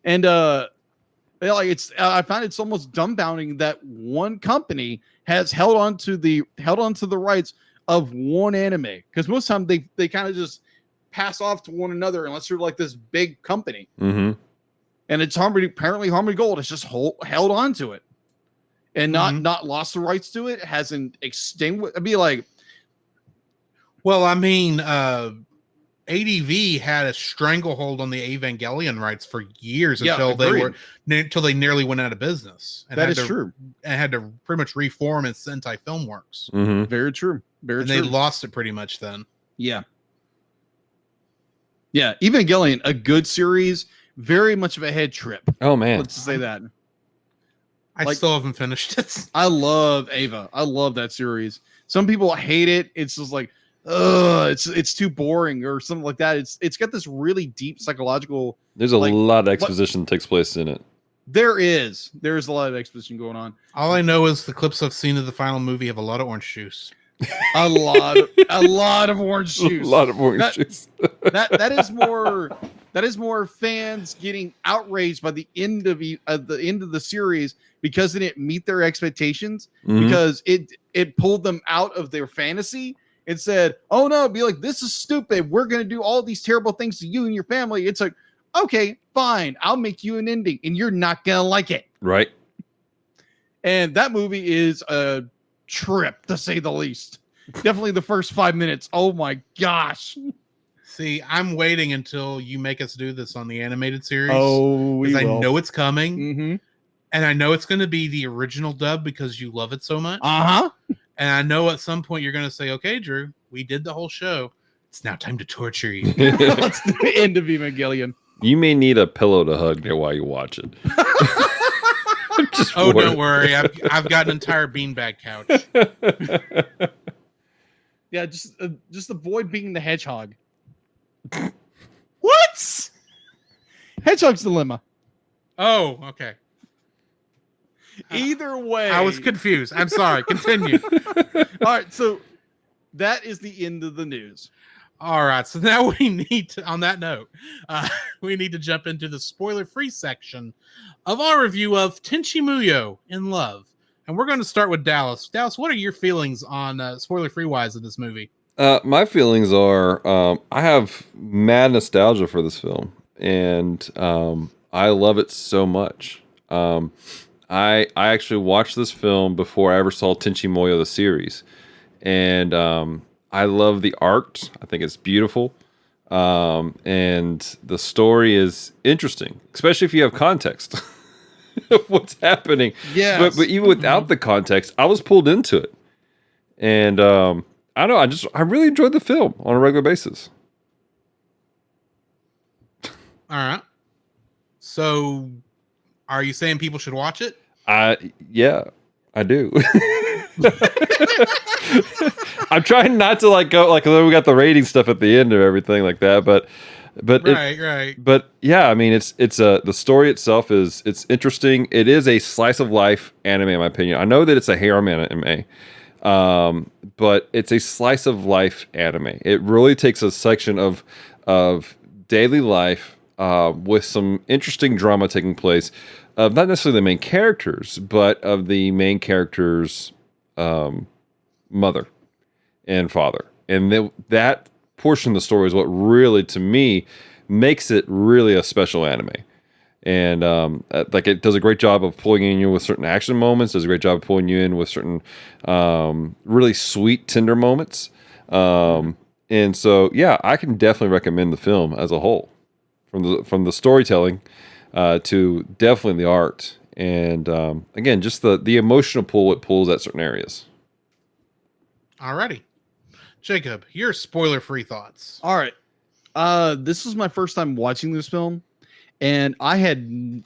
And like I find it's almost dumbfounding that one company has held on to the rights of one anime, because most of the time they kind of just pass off to one another unless you're like this big company.
Mm-hmm.
And it's Harmony Gold has just held on to it and not lost the rights to it. Hasn't extinguished. I'd be like,
well, I mean, ADV had a stranglehold on the Evangelion rights for years until they nearly went out of business. And
that is true.
And had to pretty much reform its Sentai Filmworks.
Mm-hmm.
Very true. Very true.
They lost it pretty much then.
Yeah. Yeah. Evangelion, a good series, very much of a head trip.
Oh man.
Let's just say that.
I still haven't finished it.
I love Ava. I love that series. Some people hate it. It's just like, it's too boring or something like that. It's got this really deep psychological.
There's a lot of exposition that takes place in it.
There's a lot of exposition going on.
All I know is the clips I've seen of the final movie have a lot of orange juice.
A lot of orange juice.
A lot of orange juice.
that is more fans getting outraged by the end of the series because it didn't meet their expectations, because it pulled them out of their fantasy and said, oh no, be like, this is stupid, we're going to do all these terrible things to you and your family. It's like, okay, fine, I'll make you an ending and you're not going to like it.
Right.
And that movie is a trip, to say the least. Definitely the first 5 minutes. Oh my gosh.
See, I'm waiting until you make us do this on the animated series.
Oh,
because I know it's coming.
Mm-hmm.
And I know it's going to be the original dub because you love it so much.
Uh-huh.
And I know at some point you're going to say, okay, Drew, we did the whole show. It's now time to torture you.
That's the end of Evangelion.
You may need a pillow to hug there while you watch it.
Don't worry. I've got an entire beanbag couch.
Yeah, just avoid being the hedgehog.
What?
Hedgehog's dilemma.
Oh, okay.
Either way.
I was confused. I'm sorry. Continue.
All right, so that is the end of the news.
All right, so now we need to, on that note, we need to jump into the spoiler-free section of our review of Tenchi Muyo in Love. And we're going to start with Dallas. Dallas, what are your feelings on spoiler-free wise of this movie?
My feelings are, I have mad nostalgia for this film, and I love it so much. I actually watched this film before I ever saw Tenchi Muyo the series, and I love the art. I think it's beautiful, and the story is interesting, especially if you have context of what's happening.
Yeah,
but even without the context, I was pulled into it, and I don't know. I really enjoyed the film on a regular basis.
All right. So, are you saying people should watch it?
Yeah, I do. I'm trying not to go we got the rating stuff at the end of everything like that, but But
Right.
but yeah, I mean, it's the story itself it's interesting. It is a slice of life anime, in my opinion. I know that it's a harem anime, but it's a slice of life anime. It really takes a section of daily life with some interesting drama taking place of not necessarily the main characters, but of the main characters' mother and father, and that portion of the story is what really, to me, makes it really a special anime. And like it does a great job of pulling in you with certain action moments. Does a great job of pulling you in with certain really sweet, tender moments. And so, yeah, I can definitely recommend the film as a whole, from the storytelling to definitely the art, and again, just the emotional pull it pulls at certain areas.
Alrighty. Jacob, your spoiler-free thoughts.
All right. This is my first time watching this film, and the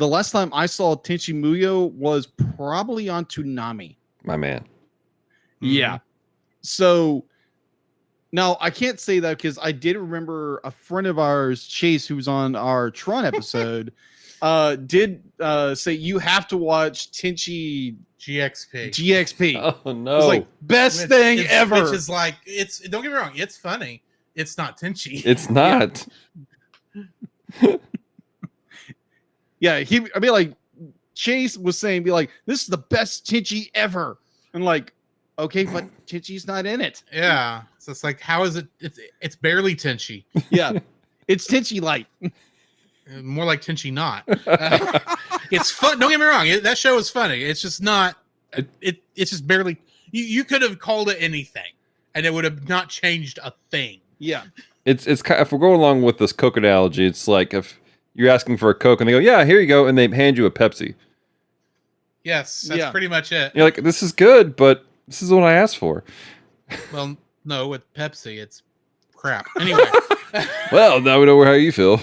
last time I saw Tenchi Muyo was probably on Toonami.
My man.
Yeah. So now I can't say that because I did remember a friend of ours, Chase, who was on our Tron episode, did say you have to watch Tenchi GXP.
Oh no!
It's like best thing ever.
Which is like, it's, don't get me wrong, it's funny. It's not Tenchi.
It's not.
Yeah, I mean, like Chase was saying, be like, this is the best Tenchi ever, and like, okay, but Tenchi's not in it.
Yeah, so it's like, how is it? It's barely Tenchi.
Yeah, it's Tenchi light.
More like Tenchi not. It's fun. Don't get me wrong. That show is funny. It's just not. It's just barely. You could have called it anything, and it would have not changed a thing.
Yeah,
It's if we're going along with this Coke analogy, it's like if you're asking for a Coke and they go, "Yeah, here you go," and they hand you a Pepsi.
Yes, that's pretty much it.
You're like, "This is good, but this is what I asked for."
Well, no, with Pepsi, it's crap. Anyway.
Well, now we know how you feel.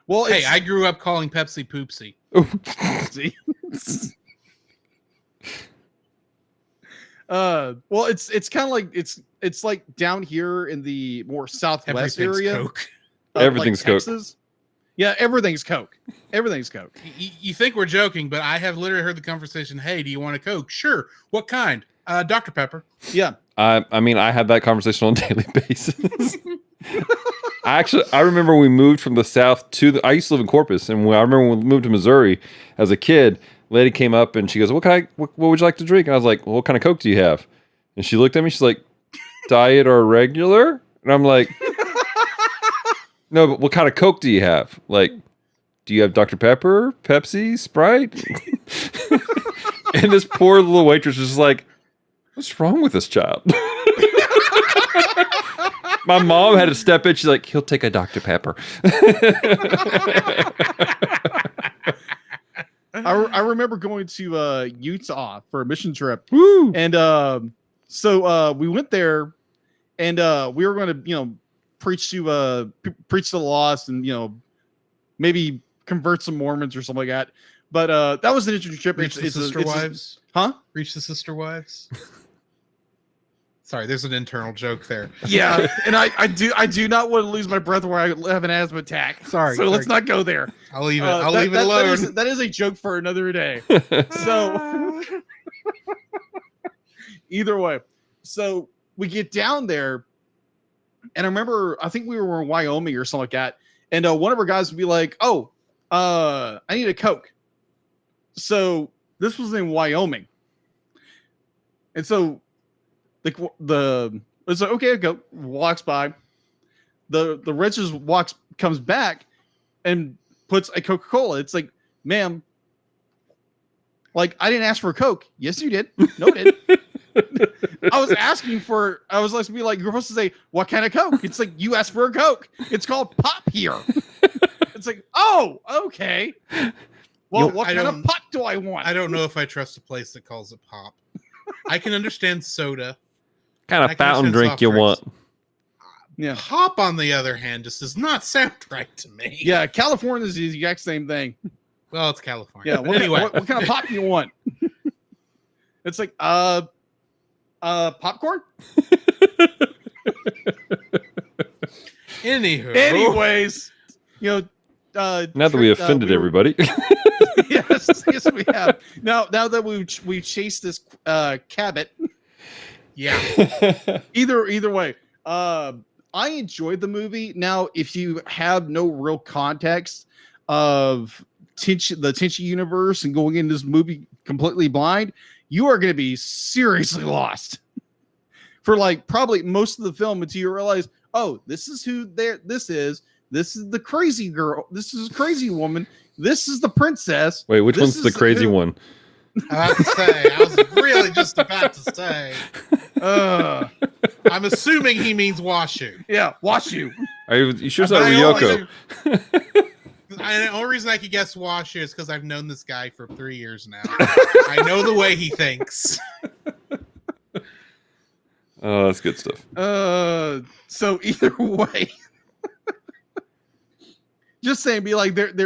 well,
Hey, I grew up calling Pepsi Poopsie.
Well, it's kind of like it's like down here in the more southwest
Everything's
area.
Coke.
Everything's Coke.
Texas. Yeah, everything's Coke. Everything's Coke.
You think we're joking, but I have literally heard the conversation. Hey, do you want a Coke? Sure. What kind? Dr. Pepper.
Yeah.
I mean, I have that conversation on a daily basis. I remember we moved from the South I used to live in Corpus, and I remember when we moved to Missouri as a kid, lady came up and she goes, what would you like to drink? And I was like, well, what kind of Coke do you have? And she looked at me, she's like, diet or regular? And I'm like, no, but what kind of Coke do you have? Like, do you have Dr. Pepper, Pepsi, Sprite? And this poor little waitress was just like, what's wrong with this child? My mom had to step in. She's like, he'll take a Dr. Pepper.
I remember going to Utah for a mission trip.
Woo!
And so we went there, and we were going to, preach to the lost, and maybe convert some Mormons or something like that. But that was an interesting trip.
Reach the sister wives.
Huh?
Reach the sister wives. Sorry, there's an internal joke there.
Yeah, and I do not want to lose my breath where I have an asthma attack.
Sorry.
Let's not go there.
I'll leave it. I'll leave it alone.
That is a joke for another day. So either way, so we get down there, and I remember I think we were in Wyoming or something like that, and one of our guys would be like, "Oh, I need a Coke." So this was in Wyoming, and so it's like, okay, go, walks by, the register comes back and puts a Coca-Cola. It's like, ma'am, like, I didn't ask for a Coke. Yes, you did. No, I didn't. I was like, be like, you're supposed to say, what kind of Coke? It's like, you asked for a Coke. It's called pop here. It's like, oh, okay. Well, what kind of pop do I want?
I don't know if I trust a place that calls it pop. I can understand soda.
Kind of fountain drink you want?
Yeah.
Pop, on the other hand, just does not sound right to me.
Yeah, California is the exact same thing.
Well, it's California.
Yeah.
Anyway,
what kind of pop do you want? It's like, popcorn. Anyways,
Now that we offended everybody.
yes, we have. Now that we chased this Cabot.
Yeah.
Either way, I enjoyed the movie. Now, if you have no real context of the Tenchi universe and going into this movie completely blind, you are going to be seriously lost for probably most of the film until you realize, oh, this is who this is. This is the crazy girl. This is a crazy woman. This is the princess.
Wait, which one's the crazy one?
I was really just about to say. I'm assuming he means Washu.
Yeah, Washu.
Are you sure it's not Ryoko?
The only reason I could guess Washu is because I've known this guy for 3 years now. I know the way he thinks.
Oh, that's good stuff.
So either way, just saying, be like there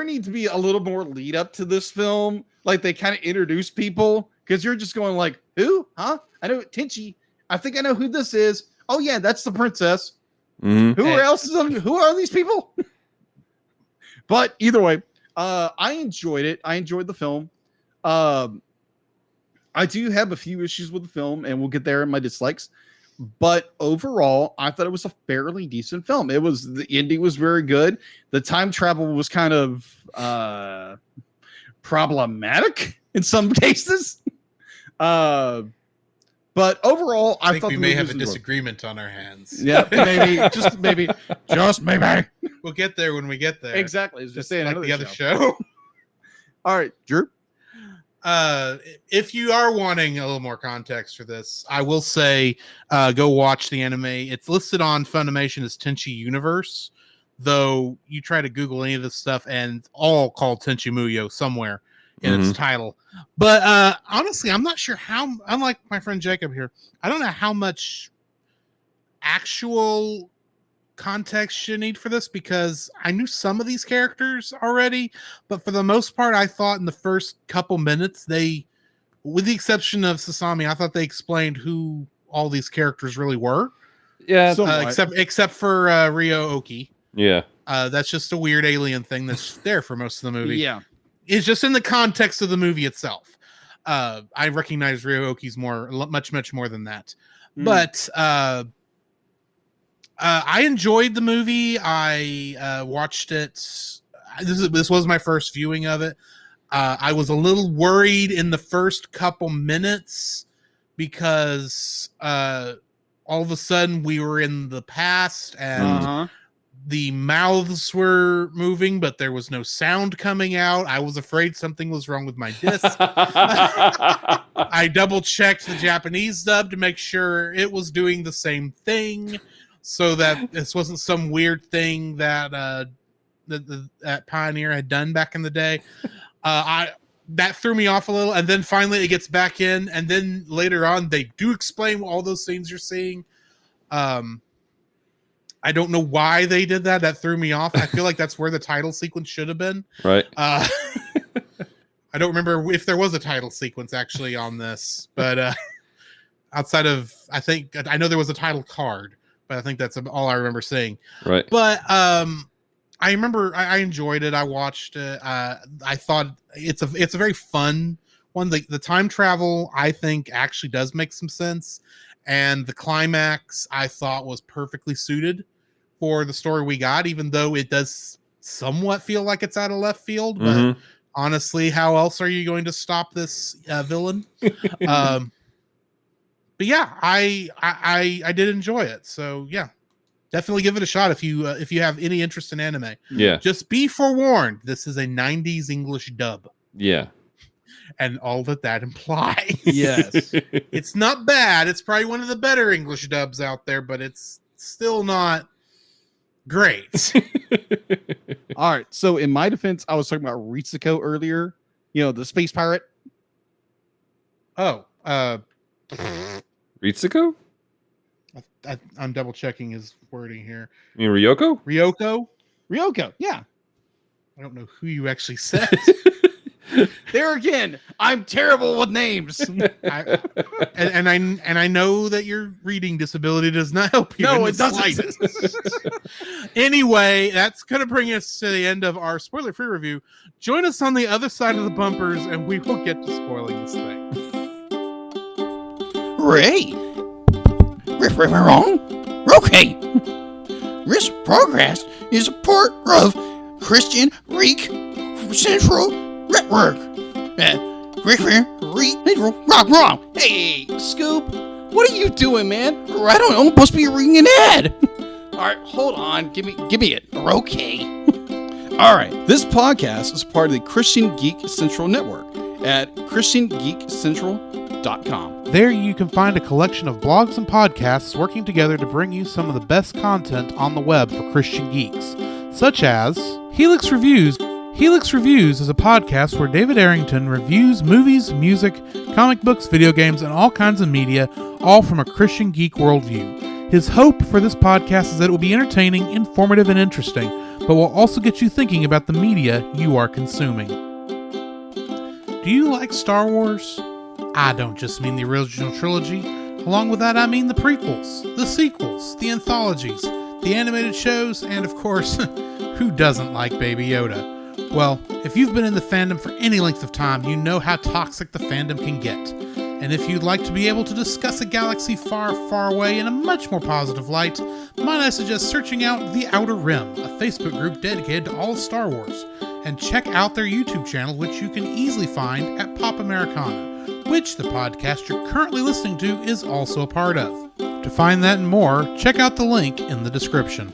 needs to be a little more lead up to this film. Like they kind of introduce people because you're just going like, who? Huh? I know Tenchi. I think I know who this is. Oh yeah, that's the princess.
Mm-hmm.
Who are these people? But either way, I enjoyed it. I enjoyed the film. I do have a few issues with the film, and we'll get there in my dislikes. But overall, I thought it was a fairly decent film. The ending was very good. The time travel was kind of problematic in some cases. But overall, I thought
we may have a disagreement on our hands.
Yeah, maybe, just maybe.
We'll get there when we get there.
Exactly. It's just saying
like the other show.
All right, Drew.
If you are wanting a little more context for this, I will say go watch the anime. It's listed on Funimation as Tenchi Universe, though you try to Google any of this stuff and it's all called Tenchi Muyo somewhere in its title. But honestly, I'm not sure how, unlike my friend Jacob here, I don't know how much actual context you need for this because I knew some of these characters already, but for the most part, I thought in the first couple minutes, with the exception of Sasami, I thought they explained who all these characters really were.
Yeah.
Except for Ryo Oki.
Yeah.
That's just a weird alien thing that's there for most of the movie.
Yeah.
It's just in the context of the movie itself. I recognize Ryo Oki's much more than that. But I enjoyed the movie. I watched it. This was my first viewing of it. I was a little worried in the first couple minutes because all of a sudden we were in the past and the mouths were moving, but there was no sound coming out. I was afraid something was wrong with my disc. I double checked the Japanese dub to make sure it was doing the same thing, so that this wasn't some weird thing that that Pioneer had done back in the day. That threw me off a little, and then finally it gets back in, and then later on they do explain all those things you're seeing. I don't know why they did that. That threw me off. I feel like that's where the title sequence should have been.
Right.
I don't remember if there was a title sequence actually on this, but outside of, I know there was a title card, but I think that's all I remember seeing.
Right.
But I remember I enjoyed it. I watched it. I thought it's a very fun one. The time travel, I think, actually does make some sense. And the climax, I thought, was perfectly suited for the story we got, even though it does somewhat feel like it's out of left field. But honestly, how else are you going to stop this villain? But yeah, I did enjoy it. So yeah, definitely give it a shot if you have any interest in anime.
Yeah.
Just be forewarned, this is a 90s English dub.
Yeah.
And all that implies.
Yes.
It's not bad. It's probably one of the better English dubs out there, but it's still not great.
All right. So in my defense, I was talking about Ritsuko earlier. You know, the space pirate.
Oh,
Ritsuko?
I'm double checking his wording here.
You mean Ryoko?
Ryoko?
Ryoko. Yeah.
I don't know who you actually said.
There again, I'm terrible with names.
I know that your reading disability does not help you.
No,
in
it
the
doesn't.
slightest. Anyway, that's going to bring us to the end of our spoiler-free review. Join us on the other side of the bumpers, and we will get to spoiling this thing.
Ray. We're wrong. Okay. This progress is a part of Christian Geek Central Network. Wrong.
Hey, Scoop, what are you doing, man?
I don't know. I'm supposed to be reading an ad.
All right, hold on. Give me it.
Okay.
All right. This podcast is part of the Christian Geek Central Network at ChristianGeekCentral.com.
There you can find a collection of blogs and podcasts working together to bring you some of the best content on the web for Christian geeks, such as Helix Reviews. Helix Reviews is a podcast where David Arrington reviews movies, music, comic books, video games, and all kinds of media, all from a Christian geek worldview. His hope for this podcast is that it will be entertaining, informative, and interesting, but will also get you thinking about the media you are consuming. Do you like Star Wars? I don't just mean the original trilogy. Along with that, I mean the prequels, the sequels, the anthologies, the animated shows, and of course, who doesn't like Baby Yoda? Well, if you've been in the fandom for any length of time, you know how toxic the fandom can get. And if you'd like to be able to discuss a galaxy far, far away in a much more positive light, might I suggest searching out The Outer Rim, a Facebook group dedicated to all of Star Wars, and check out their YouTube channel, which you can easily find at Pop Americana, which the podcast you're currently listening to is also a part of. To find that and more, check out the link in the description.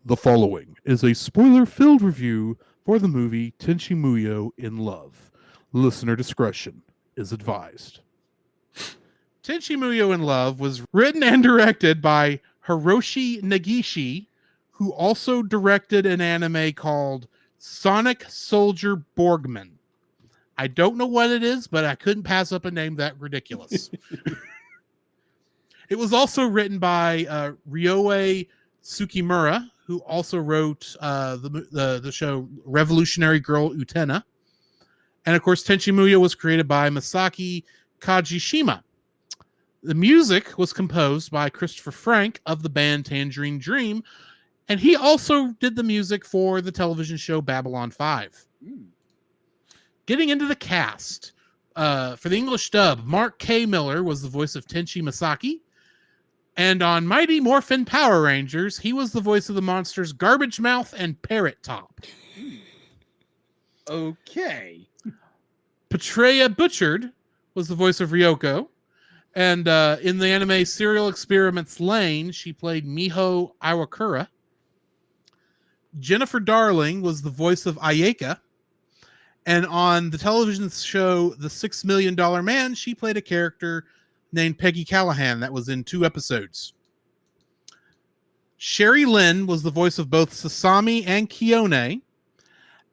The following is a spoiler-filled review for the movie Tenchi Muyo in Love. Listener discretion is advised. Tenchi Muyo in Love was written and directed by Hiroshi Negishi, who also directed an anime called Sonic Soldier Borgman. I don't know what it is, but I couldn't pass up a name that ridiculous. It was also written by Ryoei Tsukimura, who also wrote the show Revolutionary Girl Utena. And of course, Tenchi Muyo was created by Masaki Kajishima. The music was composed by Christopher Frank of the band Tangerine Dream, and he also did the music for the television show Babylon 5. Getting into the cast, for the English dub, Mark K. Miller was the voice of Tenchi Masaki. And on Mighty Morphin Power Rangers, he was the voice of the monsters Garbage Mouth and Parrot Top.
Okay.
Petrea Butchard was the voice of Ryoko. And in the anime Serial Experiments Lane, she played Miho Iwakura. Jennifer Darling was the voice of Ayeka. And on the television show The $6 Million Man, she played a character named Peggy Callahan that was in 2 episodes. Sherry Lynn was the voice of both Sasami and Kione.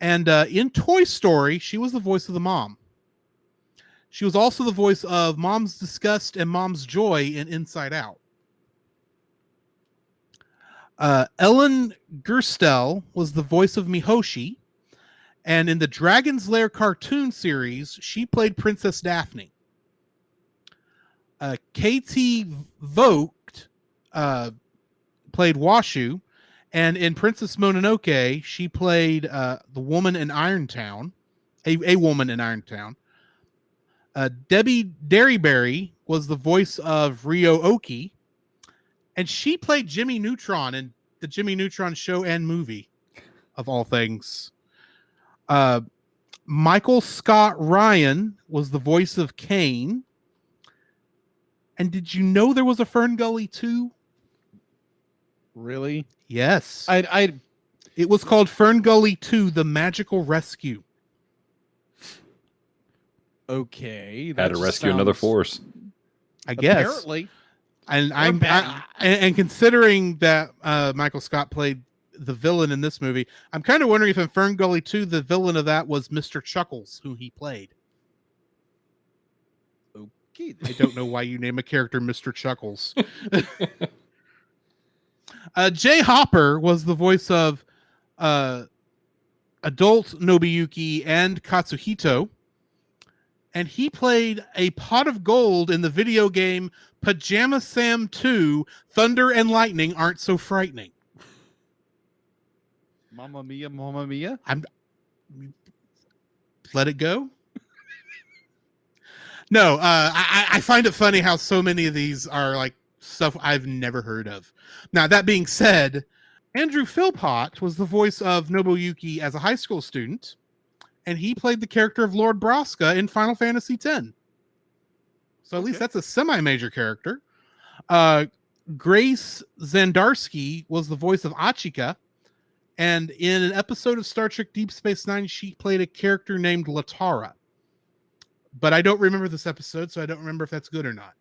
And in Toy Story, she was the voice of the mom. She was also the voice of Mom's Disgust and Mom's Joy in Inside Out. Ellen Gerstel was the voice of Mihoshi. And in the Dragon's Lair cartoon series, she played Princess Daphne. Katie Vogt played Washu. And in Princess Mononoke, she played the woman in Irontown. A woman in Irontown. Debbie Derryberry was the voice of Ryo Oki, and she played Jimmy Neutron in the Jimmy Neutron show and movie, of all things. Michael Scott Ryan was the voice of Kane. And did you know there was a Fern Gully 2?
Really?
Yes.
I
It was called Fern Gully 2, The Magical Rescue.
Okay.
Had to rescue another force.
I guess.
Apparently.
And
Batman.
and considering that Michael Scott played the villain in this movie, I'm kind of wondering if in Fern Gully 2, the villain of that was Mr. Chuckles, who he played. Okay. I don't know why you name a character Mr. Chuckles. Jay Hopper was the voice of adult Nobuyuki and Katsuhito, and he played a pot of gold in the video game Pajama Sam 2 Thunder and Lightning Aren't So Frightening.
Mamma mia, mamma mia.
Let it go. No, I find it funny how so many of these are like stuff I've never heard of. Now, that being said, Andrew Philpott was the voice of Nobuyuki as a high school student, and he played the character of Lord Braska in Final Fantasy X. So at least that's a semi-major character. Grace Zandarsky was the voice of Achika, and in an episode of Star Trek Deep Space Nine, she played a character named Latara. But I don't remember this episode, so I don't remember if that's good or not.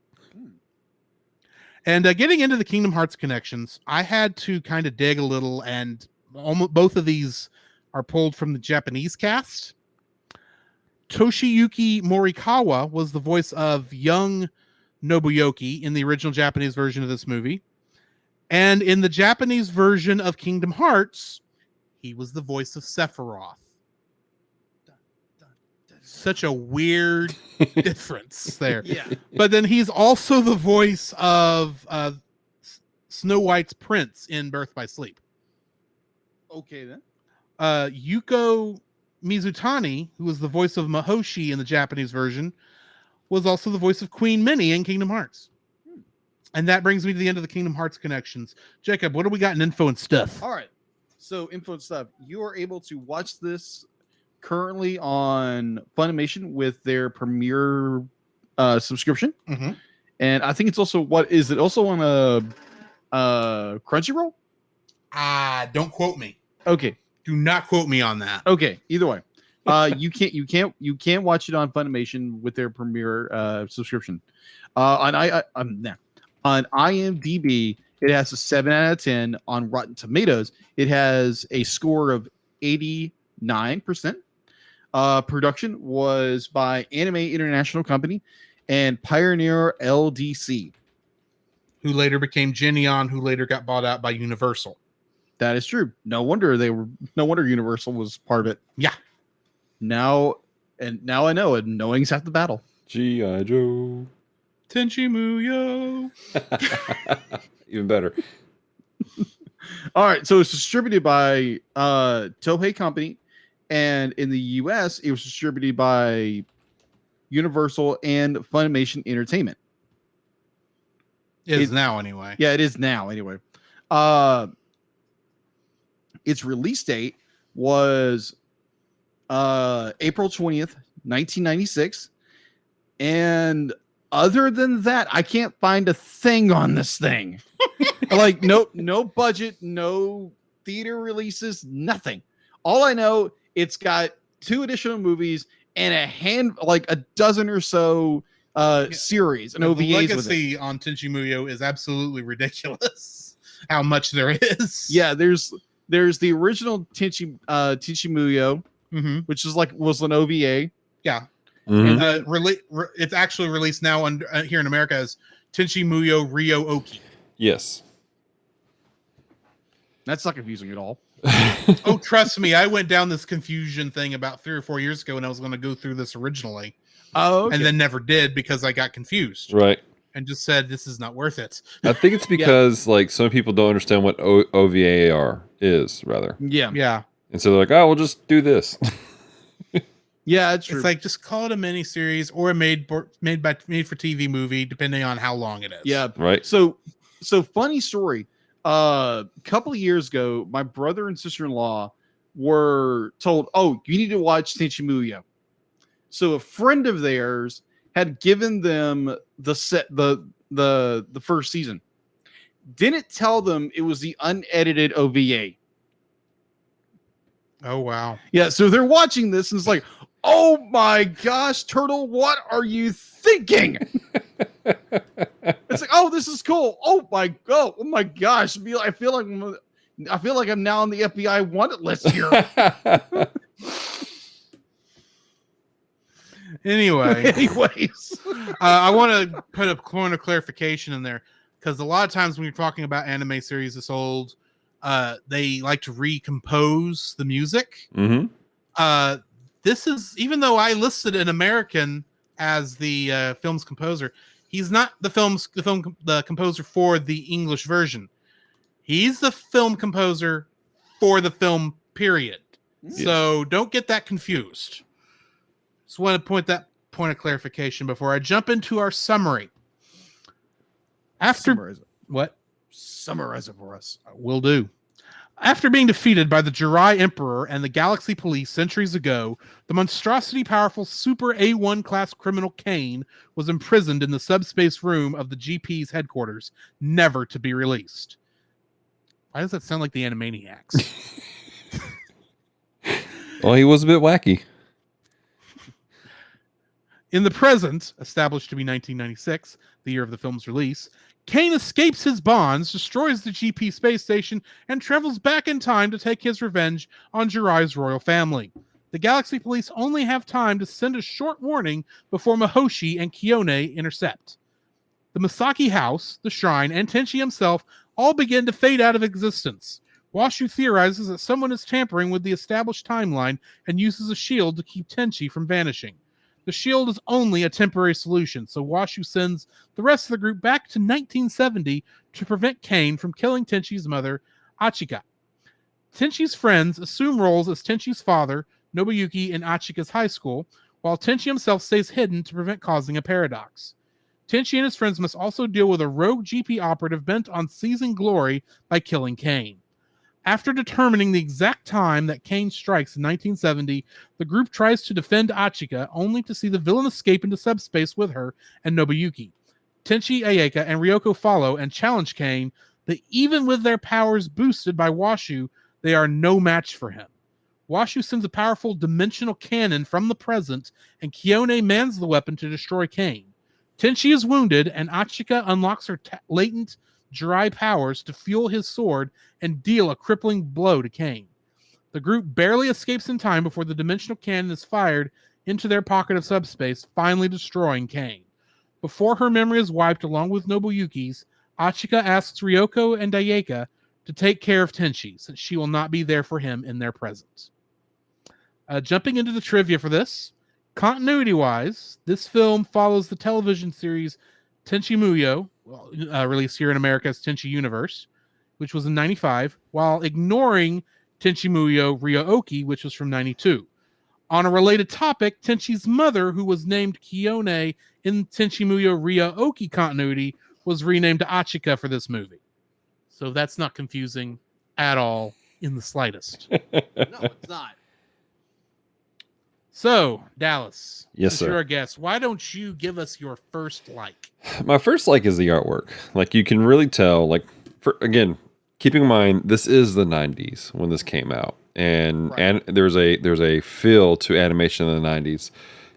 And getting into the Kingdom Hearts connections, I had to kind of dig a little, and almost both of these are pulled from the Japanese cast. Toshiyuki Morikawa was the voice of young Nobuyuki in the original Japanese version of this movie. And in the Japanese version of Kingdom Hearts, he was the voice of Sephiroth. Such a weird difference there.
Yeah.
But then he's also the voice of Snow White's prince in Birth by Sleep.
Okay, then.
Yuko Mizutani, who was the voice of Mahoshi in the Japanese version, was also the voice of Queen Minnie in Kingdom Hearts. And that brings me to the end of the Kingdom Hearts connections. Jacob, what do we got in info and stuff?
All right. So, info and stuff. You are able to watch this currently on Funimation with their premiere subscription.
Mhm.
And I think it's also, what is it also on a Crunchyroll?
Don't quote me.
Okay.
Do not quote me on that.
Okay. Either way. You can't watch it on Funimation with their premiere subscription. On IMDb, it has a 7 out of 10. On Rotten Tomatoes, it has a score of 89%. Production was by Anime International Company and Pioneer LDC.
Who later became Genion, who later got bought out by Universal.
That is true. No wonder Universal was part of it.
Yeah.
Now I know, and knowing's half the battle.
G.I. Joe.
Tenchi Muyo.
Even better.
All right, so it's distributed by Toei Company, and in the US, it was distributed by Universal and Funimation Entertainment.
Is now anyway.
Yeah, it is now anyway. Its release date was April 20th, 1996, and other than that, I can't find a thing on this thing. Like no budget, no theater releases, nothing. All I know, it's got 2 additional movies and a dozen or so series and
The
OVAs with it.
legacy on Tenchi Muyo is absolutely ridiculous. How much there is.
Yeah, there's the original Tenchi Muyo,
Mm-hmm.
which was an OVA.
Yeah.
Mhm.
It's actually released now here in America as Tenchi Muyo Ryo Oki.
Yes.
That's not confusing at all.
Oh, trust me, I went down this confusion thing about 3 or 4 years ago, and I was going to go through this originally,
Oh, okay.
and then never did because I got confused
Right.
and just said this is not worth it.
I think it's because like some people don't understand what OVA is rather,
yeah,
Yeah,
and so they're like, "Oh, we'll just do this."
yeah, it's true.
it's like just call it a miniseries or a made for TV movie, depending on how long it is.
yeah.
Right.
So funny story. A couple of years ago, my brother and sister-in-law were told, "Oh, you need to watch Tenchi Muyo." So a friend of theirs had given them the first season. Didn't tell them it was the unedited OVA.
Oh wow.
Yeah, so they're watching this and it's like, "Oh my gosh, Turtle, what are you thinking?" It's like, "Oh, this is cool. Oh my gosh." I feel like I'm now on the FBI wanted list here.
Anyway,
Anyways.
I want to put a point of clarification in there. because a lot of times when you're talking about anime series this old, they like to recompose the music. This is, even though I listed an American as the film's composer, he's not the composer for the English version. He's the film composer for the film, period.
Yes.
So don't get that confused. Just want to point of clarification before I jump into our summary.
Summarize it.
What?
Summarize it for us.
Will do. After being defeated by the Jirai Emperor and the Galaxy Police centuries ago, the monstrosity powerful Super A1 class criminal Kane was imprisoned in the subspace room of the GP's headquarters, never to be released. Why does that sound like the Animaniacs?
Well, he was a bit wacky.
In the present, established to be 1996, the year of the film's release, Kane escapes his bonds, destroys the GP space station, and travels back in time to take his revenge on Jirai's royal family. The Galaxy Police only have time to send a short warning before Mahoshi and Kiyone intercept. The Misaki house, the shrine, and Tenchi himself all begin to fade out of existence. Washu theorizes that someone is tampering with the established timeline and uses a shield to keep Tenchi from vanishing. The shield is only a temporary solution, so Washu sends the rest of the group back to 1970 to prevent Kane from killing Tenchi's mother, Achika. Tenchi's friends assume roles as Tenchi's father, Nobuyuki, in Achika's high school, while Tenchi himself stays hidden to prevent causing a paradox. Tenchi and his friends must also deal with a rogue GP operative bent on seizing glory by killing Kane. After determining the exact time that Kane strikes in 1970, the group tries to defend Achika, only to see the villain escape into subspace with her and Nobuyuki. Tenchi, Ayeka, and Ryoko follow and challenge Kane that even with their powers boosted by Washu, they are no match for him. Washu sends a powerful dimensional cannon from the present, and Kiyone mans the weapon to destroy Kane. Tenchi is wounded, and Achika unlocks her latent Jirai powers to fuel his sword and deal a crippling blow to Kane. The group barely escapes in time before the dimensional cannon is fired into their pocket of subspace, finally destroying Kane. Before her memory is wiped along with Nobuyuki's, Achika asks Ryoko and Ayeka to take care of Tenchi, since she will not be there for him in their presence. Jumping into the trivia for this, continuity-wise, this film follows the television series Tenchi Muyo, released here in America as Tenchi Universe, which was in 95, while ignoring Tenchi Muyo Ryo-Oki, which was from 92. On a related topic, Tenchi's mother, who was named Kiyone in Tenchi Muyo Ryo-Oki continuity, was renamed to Achika for this movie. So that's not confusing at all in the slightest.
No, it's not.
So, Dallas,
Yes,
since
sir.
you're our guest, why don't you give us your first like?
My first like is the artwork. Like, you can really tell, like, again, keeping in mind this is the 90s when this came out, and
Right.
and there's a feel to animation in the 90s.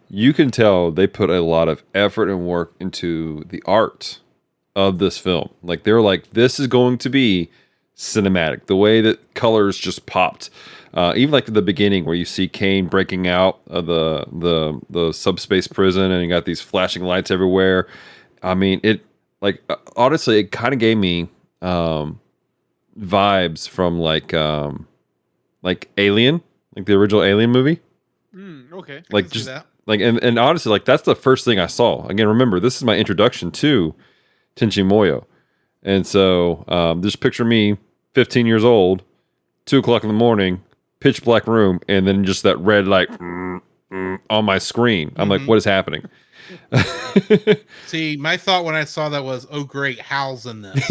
You can tell they put a lot of effort and work into the art of this film. Like, they're like, this is going to be cinematic. The way that colors just popped. Even like at the beginning where you see Kane breaking out of the subspace prison and you got these flashing lights everywhere. I mean, it, like, honestly, it kind of gave me vibes from like Alien, like the original Alien movie.
Okay.
Like,
see
just
that.
like, and honestly, like, that's the first thing I saw. Again, remember, this is my introduction to Tenchi Muyo. And so just picture me 15 years old, 2:00 in the morning, pitch black room, and then just that red light on my screen. I'm like, what is happening?
See, my thought when I saw that was, oh great, Hal's in this.
I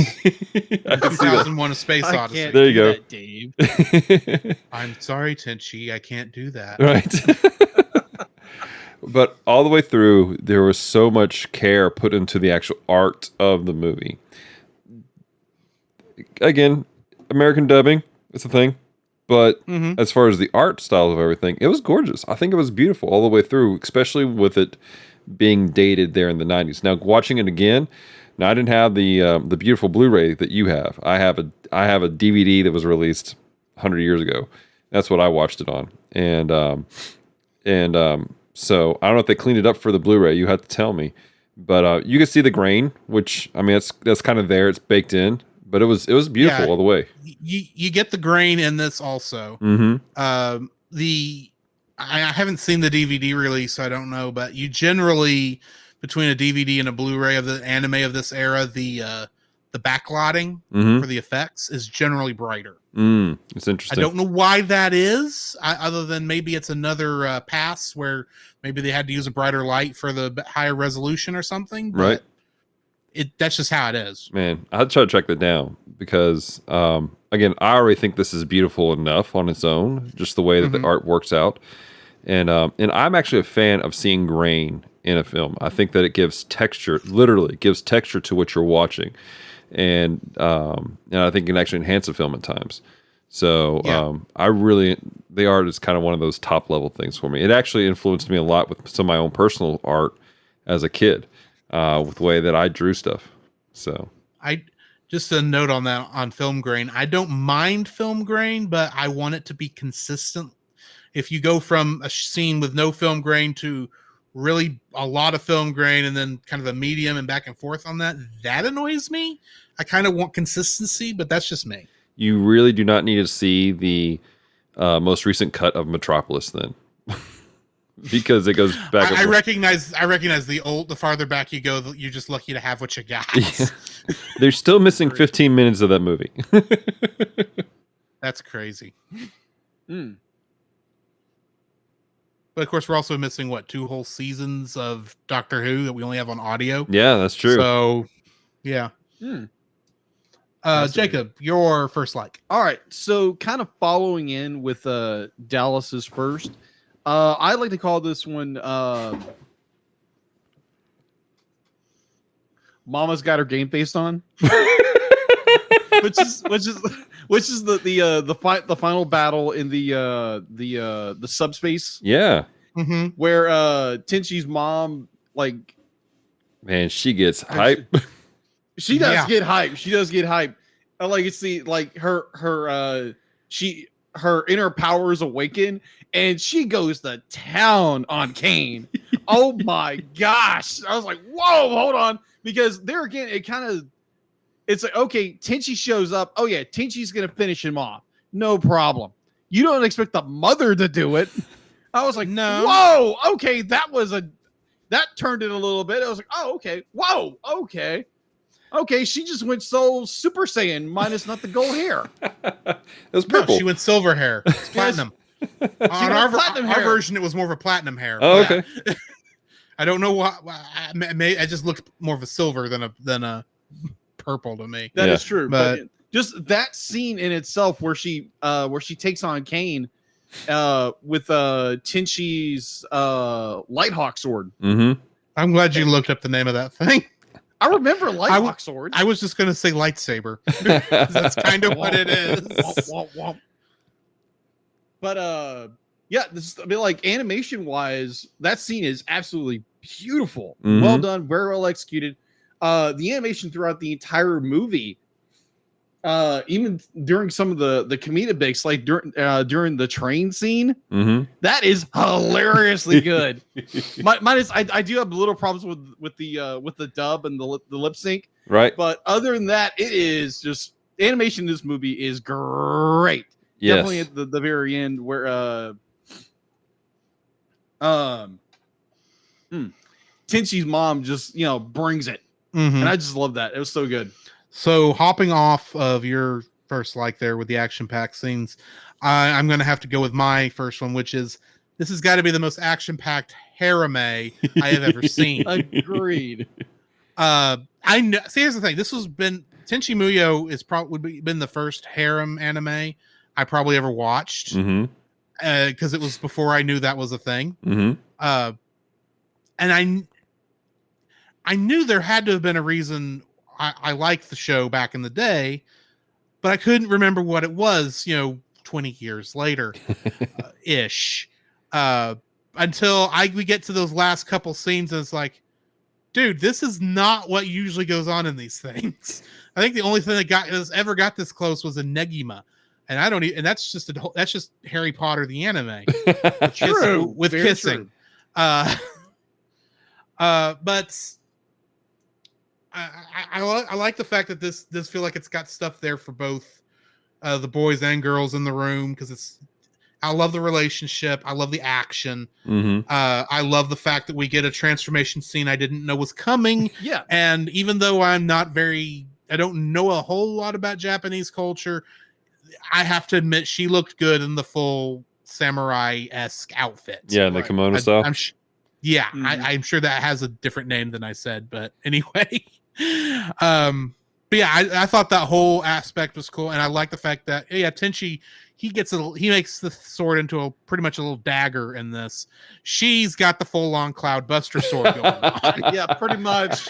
can see that.
2001: A Space
I
Odyssey.
can't
There you
do
go.
that, Dave.
I'm sorry, Tenchi, I can't do that.
Right. But all the way through, there was so much care put into the actual art of the movie. Again, American dubbing, it's a thing. But as far as the art style of everything, it was gorgeous. I think it was beautiful all the way through, especially with it being dated there in the 90s. Now, watching it again, now I didn't have the beautiful Blu-ray that you have. I have a DVD that was released 100 years ago. That's what I watched it on. And so I don't know if they cleaned it up for the Blu-ray. You have to tell me. But you can see the grain, which I mean that's kind of there. It's baked in, but it was beautiful all the way.
You get the grain in this also.
Mm-hmm.
I haven't seen the DVD release, so I don't know, but you generally between a DVD and a Blu-ray of the anime of this era, the backlotting for the effects is generally brighter.
It's interesting.
I don't know why that is, other than maybe it's another pass where maybe they had to use a brighter light for the higher resolution or something. But
right.
That's just how it is. Man,
I'd try to track that down because, again, I already think this is beautiful enough on its own, just the way that the art works out. And I'm actually a fan of seeing grain in a film. I think that it gives texture, literally gives texture to what you're watching. And I think it can actually enhance a film at times. So the art is kind of one of those top level things for me. It actually influenced me a lot with some of my own personal art as a kid, with the way that I drew stuff. So
just a note on that on film grain. I don't mind film grain, but I want it to be consistent. If you go from a scene with no film grain to really a lot of film grain and then kind of a medium and back and forth on that annoys me. I kind of want consistency, but that's just me.
You really do not need to see the most recent cut of Metropolis then. Because it goes back.
I recognize the farther back you go, you're just lucky to have what you got.
Yeah. They're still missing 15 minutes of that movie.
That's crazy. But of course, we're also missing 2 whole seasons of Doctor Who that we only have on audio.
Yeah, that's true.
So, yeah. Jacob, your first like.
All right, so kind of following in with Dallas's first. I like to call this one "Mama's Got Her Game Face On," which is the final battle in the subspace.
Yeah,
where Tenchi's mom, like,
man, she gets hype.
She does get hype. She does get hype. Like, it's her inner powers awaken, and she goes to town on Kane. Oh my gosh! I was like, whoa, hold on, because there again, it's like, okay, Tenchi shows up. Oh yeah, Tenchi's gonna finish him off, no problem. You don't expect the mother to do it. I was like, no. Whoa, okay, that turned it a little bit. I was like, oh, okay, whoa, okay. Okay, she just went so Super Saiyan minus not the gold hair.
It was purple.
No, she went silver hair. It's platinum. On our version, it was more of a platinum hair.
Oh, okay.
I don't know why. I just looked more of a silver than a purple to me.
That is true. But just that scene in itself, where she takes on Kane, with Tenchi's Lighthawk sword.
Mm-hmm.
I'm glad you looked up the name of that thing.
I remember Lighthawk sword.
I was just going to say lightsaber. That's kind of what it is. But this, I mean, like, animation wise, that scene is absolutely beautiful.
Mm-hmm.
Well done, very well executed. The animation throughout the entire movie, even during some of the comedic bits, like during the train scene, that is hilariously good. I do have little problems with the dub and the lip sync,
right?
But other than that, it is just animation in this movie is great.
Yes.
Definitely at the very end where Tenchi's mom just brings it, and I just love that. It was so good.
So hopping off of your first like there with the action-packed scenes, I'm going to have to go with my first one, which is this has got to be the most action-packed harem I have ever seen.
Agreed.
I know. See, here's the thing. This has been Tenchi Muyo is probably been the first harem anime I probably ever watched, because it was before I knew that was a thing. And I knew there had to have been a reason I liked the show back in the day, but I couldn't remember what it was, 20 years later, ish. Until we get to those last couple scenes, and it's like, dude, this is not what usually goes on in these things. I think the only thing that ever got this close was a Negima, and that's just Harry Potter the anime.
True,
with kissing.
True.
But I like the fact that this feel like it's got stuff there for both the boys and girls in the room, because I love the relationship. I love the action.
Mm-hmm.
I love the fact that we get a transformation scene I didn't know was coming.
Yeah.
And even though I don't know a whole lot about Japanese culture, I have to admit she looked good in the full samurai-esque outfit.
Yeah, in the
Right.
kimono style.
I'm
Mhm.
I'm sure that has a different name than I said, but anyway. But yeah, I thought that whole aspect was cool, and I like the fact that Tenchi, he makes the sword into pretty much a little dagger in this. She's got the full on Cloudbuster sword going on.
Yeah, pretty much.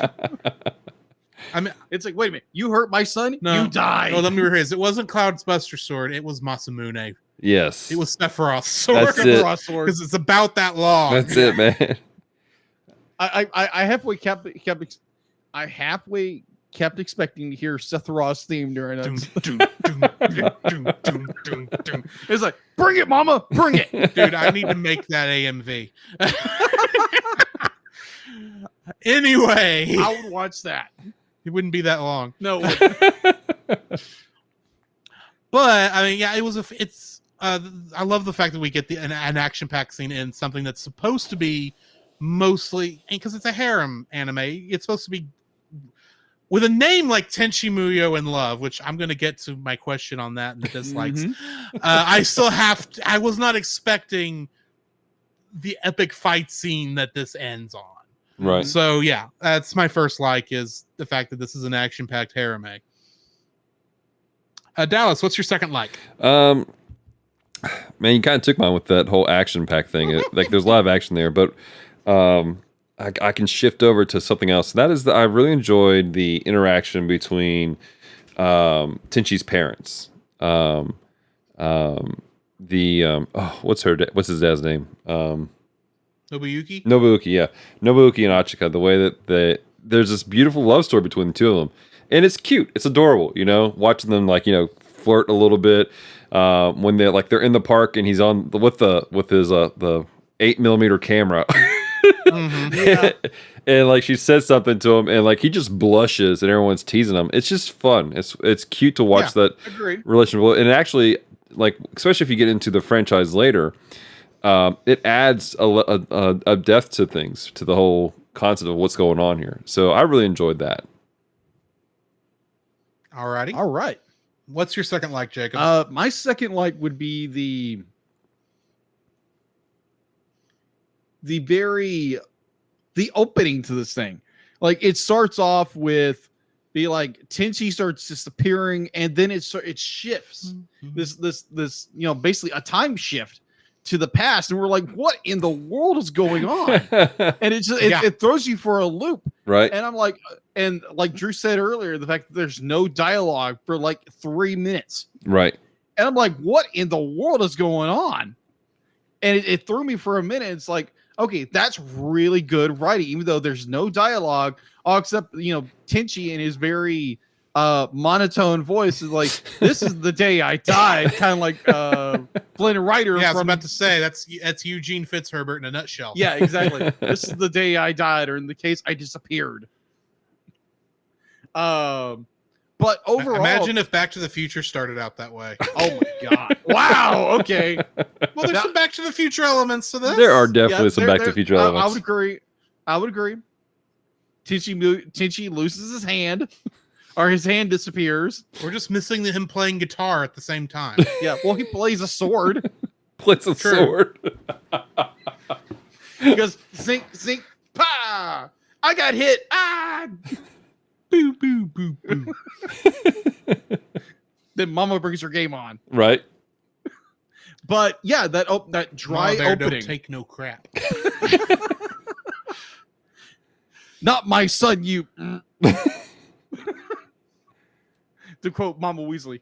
I mean,
It's like, wait a minute, you hurt my son,
no,
you die.
No, let me rephrase. It wasn't Cloudbuster sword. It was Masamune.
Yes.
It was Sephiroth's sword.
That's it.
Sword.
Because it's about that long.
That's it, man.
I halfway kept expecting to hear Seth Ross theme during it. It's like, bring it, mama, bring it.
Dude, I need to make that AMV. Anyway,
I would watch that.
it wouldn't be that long.
No,
But I mean, yeah, I love the fact that we get an action-packed scene in something that's supposed to be mostly, because it's a harem anime. It's supposed to be with a name like Tenchi Muyo in Love, which I'm going to get to my question on that and the dislikes. I was not expecting the epic fight scene that this ends on.
Right.
So yeah, that's my first like, is the fact that this is an action-packed harem. Dallas, what's your second like?
Man, you kind of took mine with that whole action pack thing. Like, there's a lot of action there, but I can shift over to something else. That is, I really enjoyed the interaction between Tenchi's parents. What's his dad's name?
Nobuyuki?
Nobuyuki, yeah. Nobuyuki and Achika, the way that there's this beautiful love story between the two of them. And it's cute. It's adorable, watching them flirt a little bit. When they're in the park and he's on with his the 8mm camera.
Mm-hmm.
Yeah.
And she says something to him and he just blushes and everyone's teasing him. It's just fun. It's cute to watch that
agreed.
relationship. And actually, especially if you get into the franchise later, it adds a depth to things, to the whole concept of what's going on here. So I really enjoyed that.
Alrighty.
All right.
What's your second like, Jacob?
My second like would be the opening to this thing. It starts off with Tenchi starts disappearing, and then it shifts. This basically a time shift to the past, and we're like, what in the world is going on? And it throws you for a loop.
Right.
And I'm like, and like Drew said earlier, the fact that there's no dialogue for 3 minutes.
Right.
And I'm like, what in the world is going on? And it threw me for a minute. It's like, okay, that's really good writing, even though there's no dialogue, all except, Tenchi and his very monotone voice is like, this is the day I died, kind of like Flynn Rider.
Yeah, I was about to say, that's Eugene Fitzherbert in a nutshell.
Yeah, exactly. This is the day I died, or in the case, I disappeared. But overall,
imagine if Back to the Future started out that way.
Oh my god! Wow. Okay.
Well, there's some Back to the Future elements to this.
There are definitely some Back to the Future elements.
I would agree. Tenchi loses his hand, or his hand disappears.
We're just missing him playing guitar at the same time.
Yeah. Well, he plays a sword.
Plays a sword.
He goes zink zink pa. I got hit. Ah.
Boo boo boo boo.
Then Mama brings her game on.
Right.
But yeah, that dry
Bear
opening.
Don't take no crap.
Not my son, you. To quote Mama Weasley.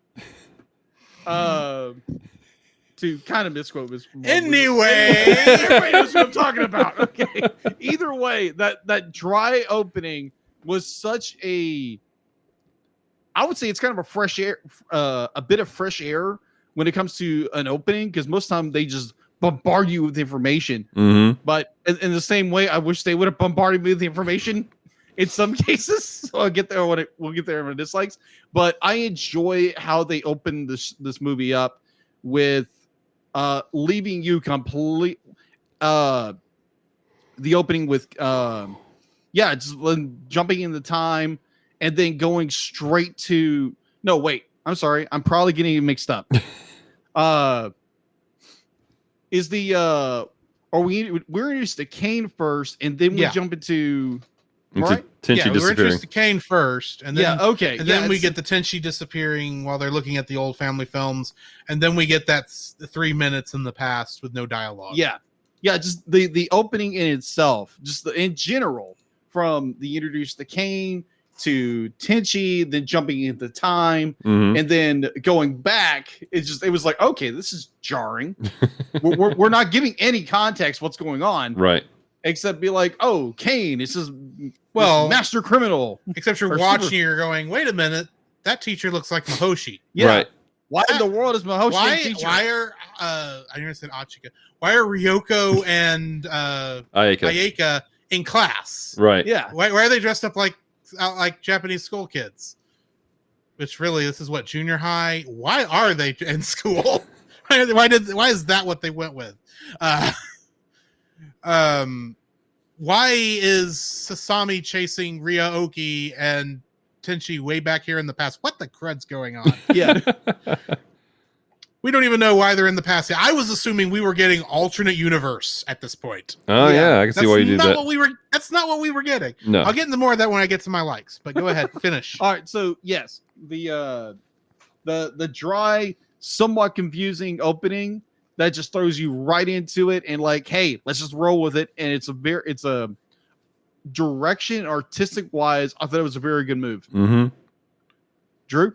To kind of misquote Miss.
Anyway,
everybody knows what I'm talking about. Okay. Either way, that dry opening was such I would say it's kind of a fresh air, a bit of fresh air when it comes to an opening, because most of the time they just bombard you with information.
Mm-hmm.
But in the same way, I wish they would have bombarded me with the information in some cases. So I'll get there when we'll get there when it dislikes. But I enjoy how they open this movie up with leaving you complete the opening with just jumping in the time and then going straight to no wait, I'm sorry, I'm probably getting it mixed up. Is the we're introduced to Kane first and then we jump into right?
Tenchi
we were
disappearing.
introduced to Kane first, and then
then
we get the Tenchi disappearing while they're looking at the old family films, and then we get that 3 minutes in the past with no dialogue.
Just the opening in itself, just in general, from the introduced to Kane to Tenchi, then jumping into time, and then going back. It was like, okay, this is jarring. we're not giving any context what's going on,
Right?
Except be like, oh, Kane, this is master criminal.
Except you're watching, you're going, wait a minute, that teacher looks like Mahoshi.
Right.
Why in the world is Mahoshi a teacher?
Why are I never said Achika? Why are Ryoko and Ayaka in class?
Right.
Yeah.
Why are they dressed up like Japanese school kids? Which really, this is what, junior high? Why are they in school? Why is that what they went with? Why is Sasami chasing Ryaoki and Tenchi way back here in the past? What the crud's going on?
Yeah.
We don't even know why they're in the past. I was assuming we were getting alternate universe at this point.
Oh yeah, I can see why you do that.
That's not what we were getting.
No.
I'll get into more of that when I get to my likes. But go ahead, finish.
All right. So yes, the dry, somewhat confusing opening that just throws you right into it and like, hey, let's just roll with it. And it's a direction artistic wise, I thought it was a very good move. Drew?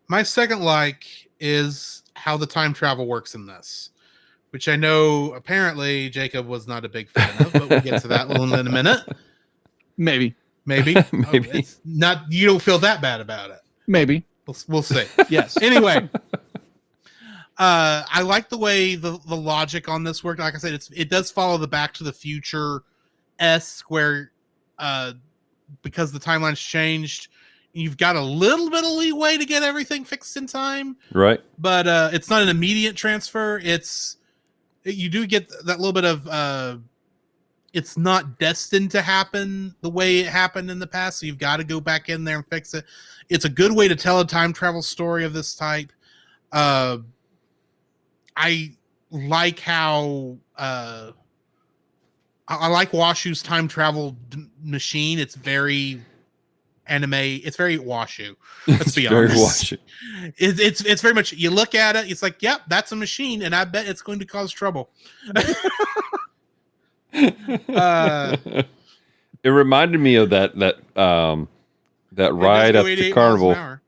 My second like is how the time travel works in this, which I know apparently Jacob was not a big fan of, but we'll get to that in a minute.
Maybe.
It's not, you don't feel that bad about it.
Maybe.
We'll see.
Yes.
Anyway, I like the way the logic on this worked. Like I said, it does follow the Back to the Future-esque where because the timeline's changed, you've got a little bit of leeway to get everything fixed in time.
Right.
But it's not an immediate transfer. You do get that little bit of it's not destined to happen the way it happened in the past, so you've got to go back in there and fix it. It's a good way to tell a time travel story of this type. I like how I like Washu's time travel machine. It's very anime. It's very Washu. Let's be honest. It's very much, you look at it, it's like, yep, that's a machine, and I bet it's going to cause trouble.
It reminded me of that ride at the carnival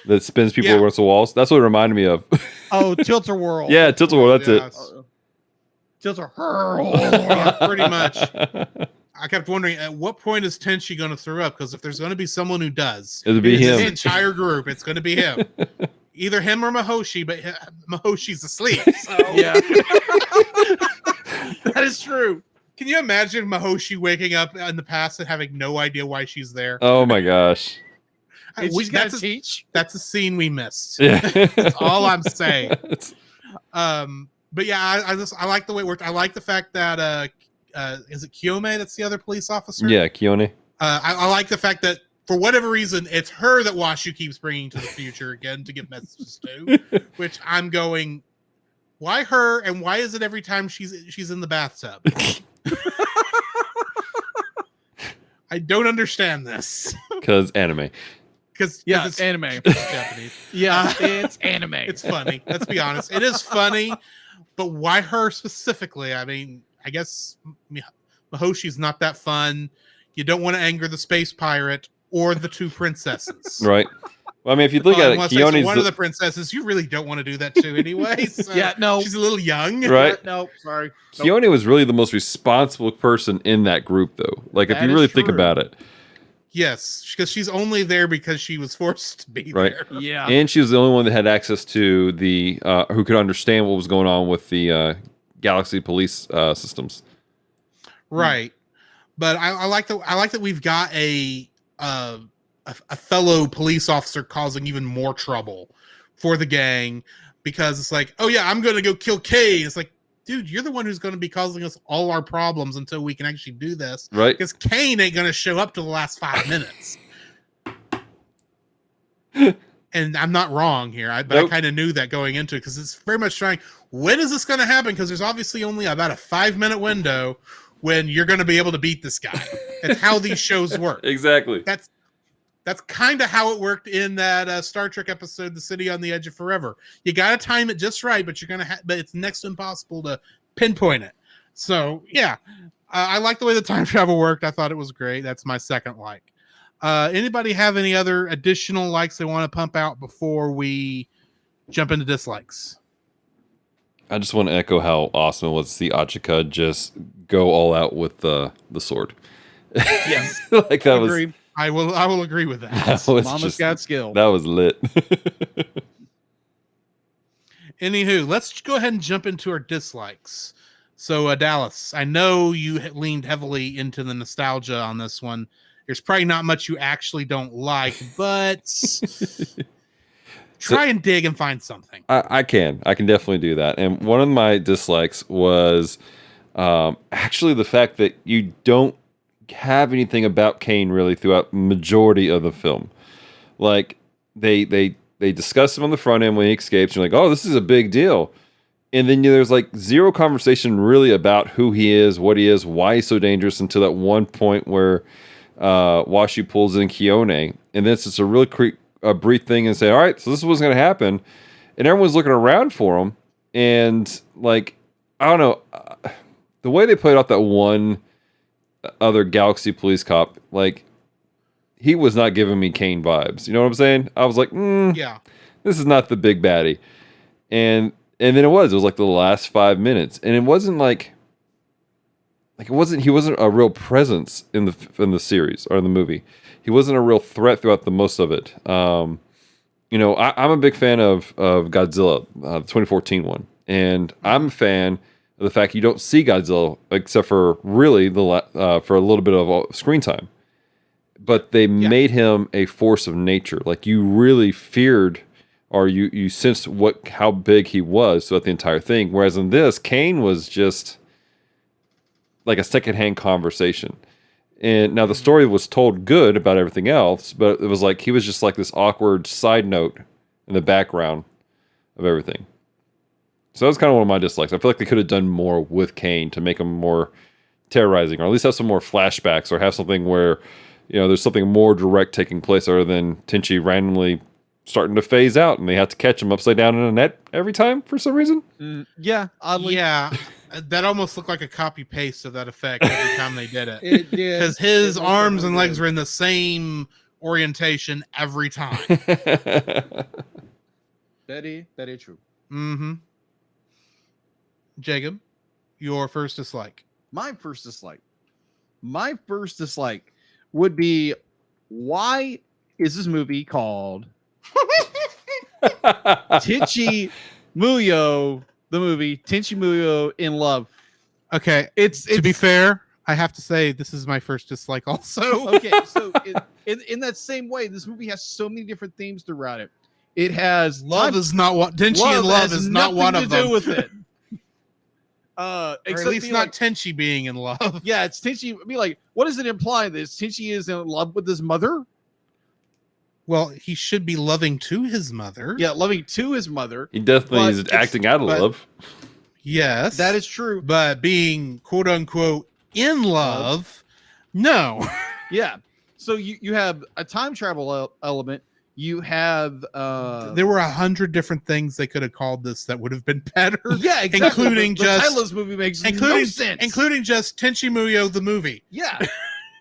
that spins people against the walls. That's what it reminded me of.
Oh, Tilter World.
Yeah, Tilter World. That's it.
Tilter.
Yeah, pretty much. I kept wondering, at what point is Tenchi going to throw up? Because if the's going to be someone who does,
it'll be him.
The entire group, it's going to be him. Either him or Mahoshi, but Mahoshi's asleep. So.
Yeah. That is true.
Can you imagine Mahoshi waking up in the past and having no idea why she's there?
Oh my gosh.
That's a scene we missed.
Yeah.
That's all I'm saying. But yeah, I like the way it worked. I like the fact that is it Kiyome that's the other police officer?
Yeah, Kiyone.
I like the fact that for whatever reason, it's her that Washu keeps bringing to the future again to give messages to, which I'm going, why her, and why is it every time she's in the bathtub? I don't understand this.
Because anime.
Because
it's anime.
It's Japanese.
Yeah, it's anime.
It's funny. Let's be honest. It is funny, but why her specifically? I mean, I guess Mahoshi's not that fun. You don't want to anger the space pirate or the two princesses.
Right. Well, I mean, if you look at it, Kione's
one of the princesses you really don't want to do that to anyway. So
yeah, no.
She's a little young.
Right.
No, sorry.
Kiyone was really the most responsible person in that group, though. Like, if you really think about it.
Yes, because she's only there because she was forced to be there.
Yeah.
And she was the only one that had access to the, who could understand what was going on with the Galaxy police systems.
Right. But I like that we've got a fellow police officer causing even more trouble for the gang, because it's like, oh yeah, I'm gonna go kill Kane. It's like, dude, you're the one who's going to be causing us all our problems until we can actually do this,
Right.
Because Kane ain't going to show up to the last 5 minutes. And I'm not wrong here, but
Nope.
I kind of knew that going into it, because it's very much trying, when is this going to happen? Because there's obviously only about a 5-minute window when you're going to be able to beat this guy. That's how these shows work.
Exactly.
That's kind of how it worked in that Star Trek episode, "The City on the Edge of Forever." You got to time it just right, but but it's next to impossible to pinpoint it. So yeah, I like the way the time travel worked. I thought it was great. That's my second like. Anybody have any other additional likes they want to pump out before we jump into dislikes?
I just want to echo how awesome it was to see Achika just go all out with the sword.
Yes.
Like that was.
Agreed.
I will agree with that.
That was
Mama's
just-
got skill.
That was lit.
Anywho, let's go ahead and jump into our dislikes. So, Dallas, I know you leaned heavily into the nostalgia on this one. There's probably not much you actually don't like, but try and dig and find something.
I can definitely do that. And one of my dislikes was actually the fact that you don't have anything about Kane really throughout majority of the film. Like they discuss him on the front end when he escapes. You're like, oh, this is a big deal. And then there's like zero conversation really about who he is, what he is, why he's so dangerous, until that one point where Washi pulls in Kione, and then it's just a really brief thing and say, all right, so this is what's going to happen. And everyone's looking around for him. And like, I don't know, the way they played out that one other Galaxy police cop, like, he was not giving me Kane vibes. You know what I'm saying? I was like,
Yeah.
this is not the big baddie. And then it was like the last 5 minutes. And it wasn't like he wasn't a real presence in the series or in the movie. He wasn't a real threat throughout the most of it. I'm a big fan of Godzilla, the 2014 one. And I'm a fan of the fact you don't see Godzilla except for really for a little bit of screen time. But they made him a force of nature. Like, you really feared, or you sensed how big he was throughout the entire thing. Whereas in this, Kane was just like a secondhand conversation. And now the story was told good about everything else, but it was like he was just like this awkward side note in the background of everything. So that was kind of one of my dislikes. I feel like they could have done more with Kane to make him more terrorizing, or at least have some more flashbacks, or have something where, there's something more direct taking place other than Tenchi randomly starting to phase out and they have to catch him upside down in a net every time for some reason.
Yeah, oddly.
Yeah. That almost looked like a copy paste of that effect every time they did it.
It did.
Because his arms and legs were in the same orientation every time.
That is true.
Mm-hmm. Jacob, your first dislike.
My first dislike would be, why is this movie called Tenchi Muyo, the movie Tenchi Muyo in Love?
Okay,
It's
to be fair, I have to say this is my first dislike also.
Okay, so in that same way, this movie has so many different themes throughout it. It has
Love is not what Tenchi and love is not one of them.
do with it.
Or at
Except
least
being
not
like,
Tenchi being in love.
yeah, it's Tenchi. I mean, like, what does it imply? That Tenchi is in love with his mother?
Well, he should be loving to his mother.
Yeah, loving to his mother.
He definitely
But
is
it's-
acting out of
but-
love.
Yes.
That is true.
But being quote unquote in love, no.
Yeah. So you have a time travel element. You have
There were 100 different things they could have called this that would have been better.
yeah, exactly.
including
the
just-
title of this movie makes no
Including
sense.
including just Tenchi Muyo the movie.
Yeah.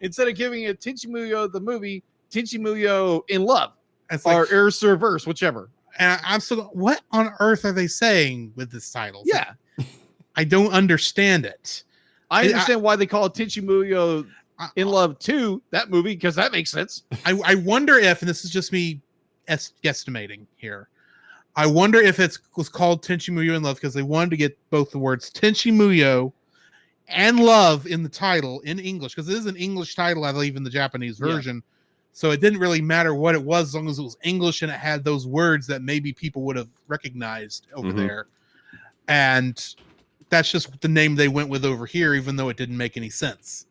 Instead of giving it Tenchi Muyo the movie, Tenchi Muyo in Love,
It's like,
or Eris Reverse, whichever.
and I'm still, what on earth are they saying with this title?
Yeah.
I don't understand it.
I understand why they call it Tenchi Muyo in Love 2, that movie, because that makes sense.
I wonder if, and this is just me guesstimating here, I wonder if it was called Tenchi Muyo in Love because they wanted to get both the words Tenchi Muyo and love in the title in English, because it is an English title, I believe, in the Japanese version. So it didn't really matter what it was, as long as it was English and it had those words that maybe people would have recognized over there. And that's just the name they went with over here, even though it didn't make any sense.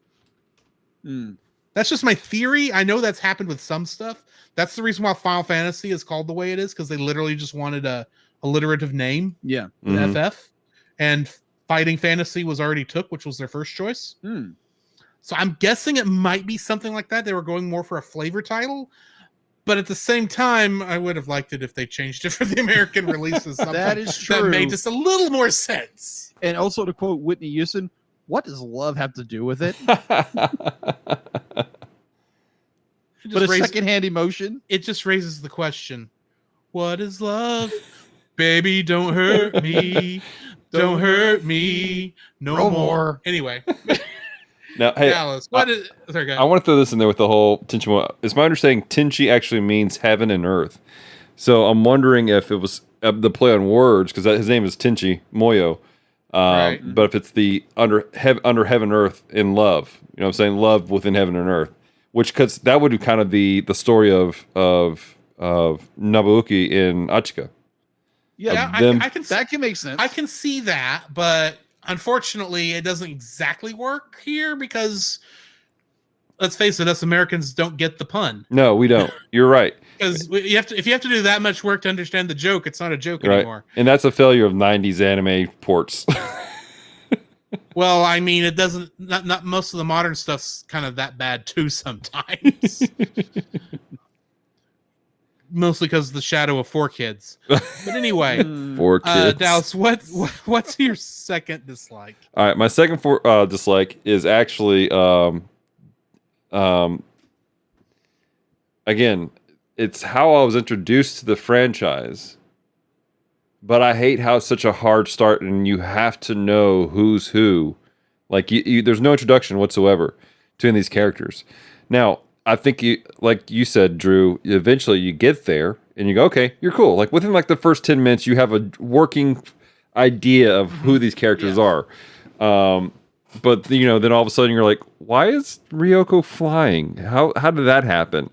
That's just my theory. I know that's happened with some stuff. That's the reason why Final Fantasy is called the way it is, because they literally just wanted a alliterative name.
Yeah.
FF. And Fighting Fantasy was already took, which was their first choice. So I'm guessing it might be something like that. They were going more for a flavor title. But at the same time, I would have liked it if they changed it for the American releases.
That is true.
That made just a little more sense.
And also, to quote Whitney Houston, what does love have to do with it? But a secondhand emotion?
It just raises the question, what is love? Baby, don't hurt me. Don't hurt me. No more. Anyway.
Now, hey,
Dallas, what is... Sorry,
I want to throw this in there with the whole Tenchi Muyo. It's my understanding Tenchi actually means heaven and earth. So I'm wondering if it was the play on words, because his name is Tenchi Muyo.
Right.
But if it's the under heaven, earth, in love, you know what I'm saying? Love within heaven and earth. Which, because that would be kind of the story of Nobuuki in Achika.
Yeah,
That can make sense.
I can see that, but unfortunately, it doesn't exactly work here because, let's face it, us Americans don't get the pun.
No, we don't. You're right.
Because if you have to do that much work to understand the joke, it's not a joke anymore.
And that's a failure of 90s anime ports.
Well, I mean, it doesn't. Not most of the modern stuff's kind of that bad too sometimes. Mostly because of the shadow of 4Kids. But anyway,
4Kids.
Dallas, what's your second dislike?
All right, my second dislike is actually, again, it's how I was introduced to the franchise. But I hate how it's such a hard start, and you have to know who's who. Like there's no introduction whatsoever to these characters. Now, I think like you said, Drew, eventually you get there and you go, okay, you're cool. Like within like the first 10 minutes, you have a working idea of who these characters are. But then all of a sudden you're like, why is Ryoko flying? How did that happen?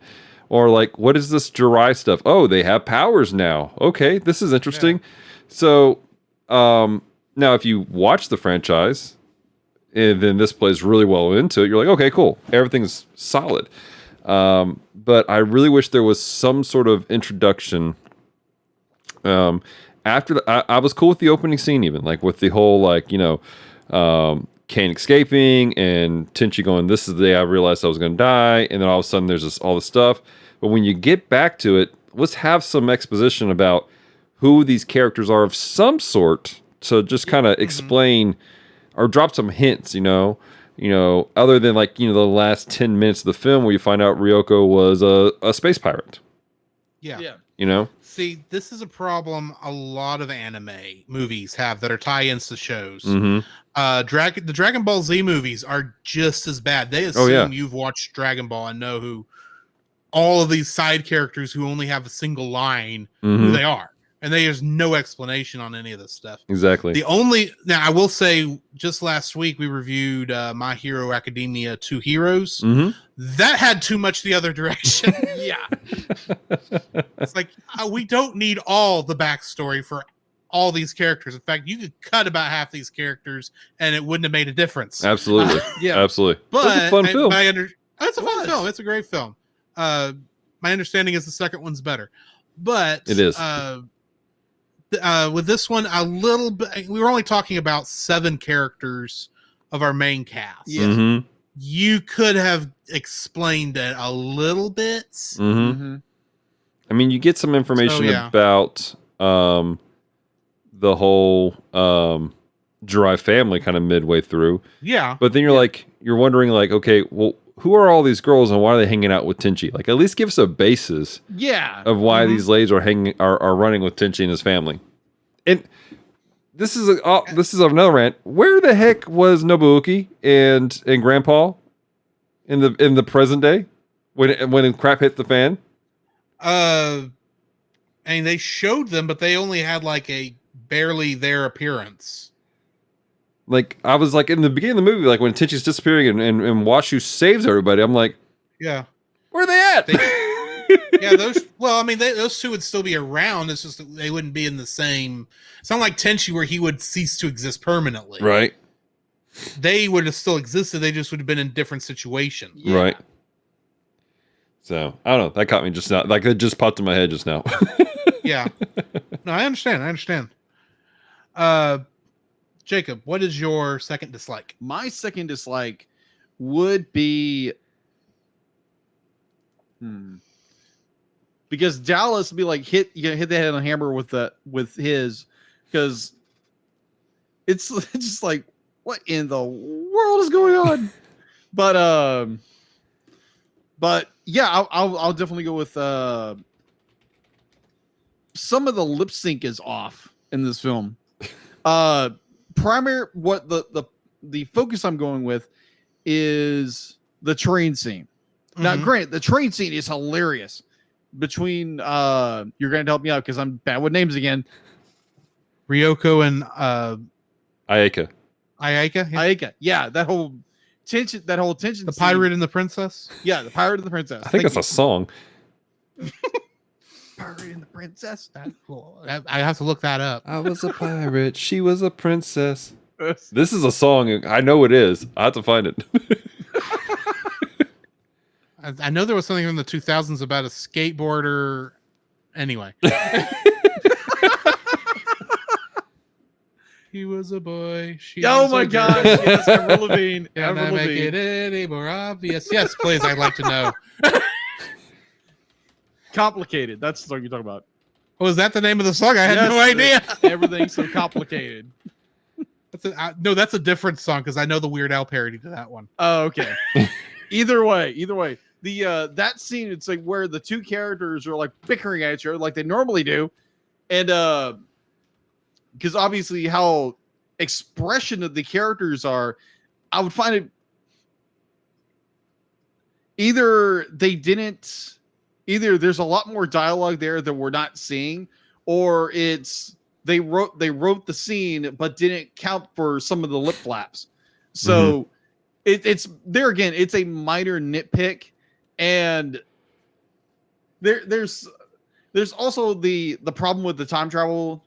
Or like, what is this Jirai stuff? Oh, they have powers now. Okay, this is interesting. Yeah. So now if you watch the franchise and then this plays really well into it, you're like, okay, cool. Everything's solid. But I really wish there was some sort of introduction. After I was cool with the opening scene, even like with the whole Kane escaping and Tenchi going, this is the day I realized I was going to die. And then all of a sudden there's all this stuff. But when you get back to it, let's have some exposition about who these characters are of some sort to just kind of explain or drop some hints, other than the last 10 minutes of the film where you find out Ryoko was a space pirate.
Yeah.
See,
this is a problem a lot of anime movies have that are tie-ins to shows. The Dragon Ball Z movies are just as bad. They assume you've watched Dragon Ball and know who all of these side characters who only have a single line, who they are. And there's no explanation on any of this stuff.
Exactly.
Now I will say, just last week we reviewed My Hero Academia 2 Heroes. That had too much the other direction. It's like, we don't need all the backstory for all these characters. In fact, you could cut about half these characters and it wouldn't have made a difference.
Absolutely. Absolutely.
But
it's a fun film.
It's a fun film. It's a great film. My understanding is the second one's better. But
it is.
With this one, a little bit, we were only talking about 7 characters of our main cast. You could have explained it a little bit.
I mean, you get some information about the whole Jirai family kind of midway through. Yeah. But then you're wondering, okay, well, who are all these girls and why are they hanging out with Tenchi? Like, at least give us a basis of why these ladies are running with Tenchi and his family. And this is another rant. Where the heck was Nobuuki and Grandpa in the present day when crap hit the fan?
And they showed them, but they only had a barely there appearance.
Like I was like in the beginning of the movie, like when Tenchi's disappearing and Washu saves everybody, I'm like,
Yeah.
where are they at?
Yeah, those. Well, I mean, those two would still be around. It's just that they wouldn't be in the same. It's not like Tenchi where he would cease to exist permanently.
Right.
They would have still existed. They just would have been in different situations.
Yeah.
Right. So I don't know. That caught me just now. Like it just popped in my head just now.
Yeah. No, I understand. I understand. Jacob, what is your second dislike?
My second dislike would be because Dallas would be like hit the head on the hammer with his, because it's just like, what in the world is going on? but yeah, I'll definitely go with some of the lip sync is off in this film. Primary, what the focus I'm going with is the train scene. Now, granted, the train scene is hilarious. Between you're going to help me out because I'm bad with names again.
Ryoko and
Ayaka.
Ayaka? Yeah.
Aika, yeah, that whole tension.
The pirate and the princess?
Yeah, the pirate and the princess.
I think that's a song.
Pirate and the princess.
I have to look that up.
I was a pirate. She was a princess. This is a song. I know it is. I have to find it.
I know there was something from the 2000s about a skateboarder. Anyway. He was a boy.
Oh my gosh! Yes, Avril Lavigne.
Can I make it any more obvious? Yes, please. I'd like to know.
Complicated. That's the song you're talking about.
Oh, is that the name of the song? I had
Yes,
no idea.
Everything's so complicated.
No, that's a different song because I know the Weird Al parody to that one.
Oh, okay. Either way, the that scene, it's like where the two characters are like bickering at each other like they normally do, and because obviously how expression of the characters are, I would find it either there's a lot more dialogue there that we're not seeing, or it's they wrote the scene but didn't count for some of the lip flaps. So it's there again, it's a minor nitpick, and there's also the problem with the time travel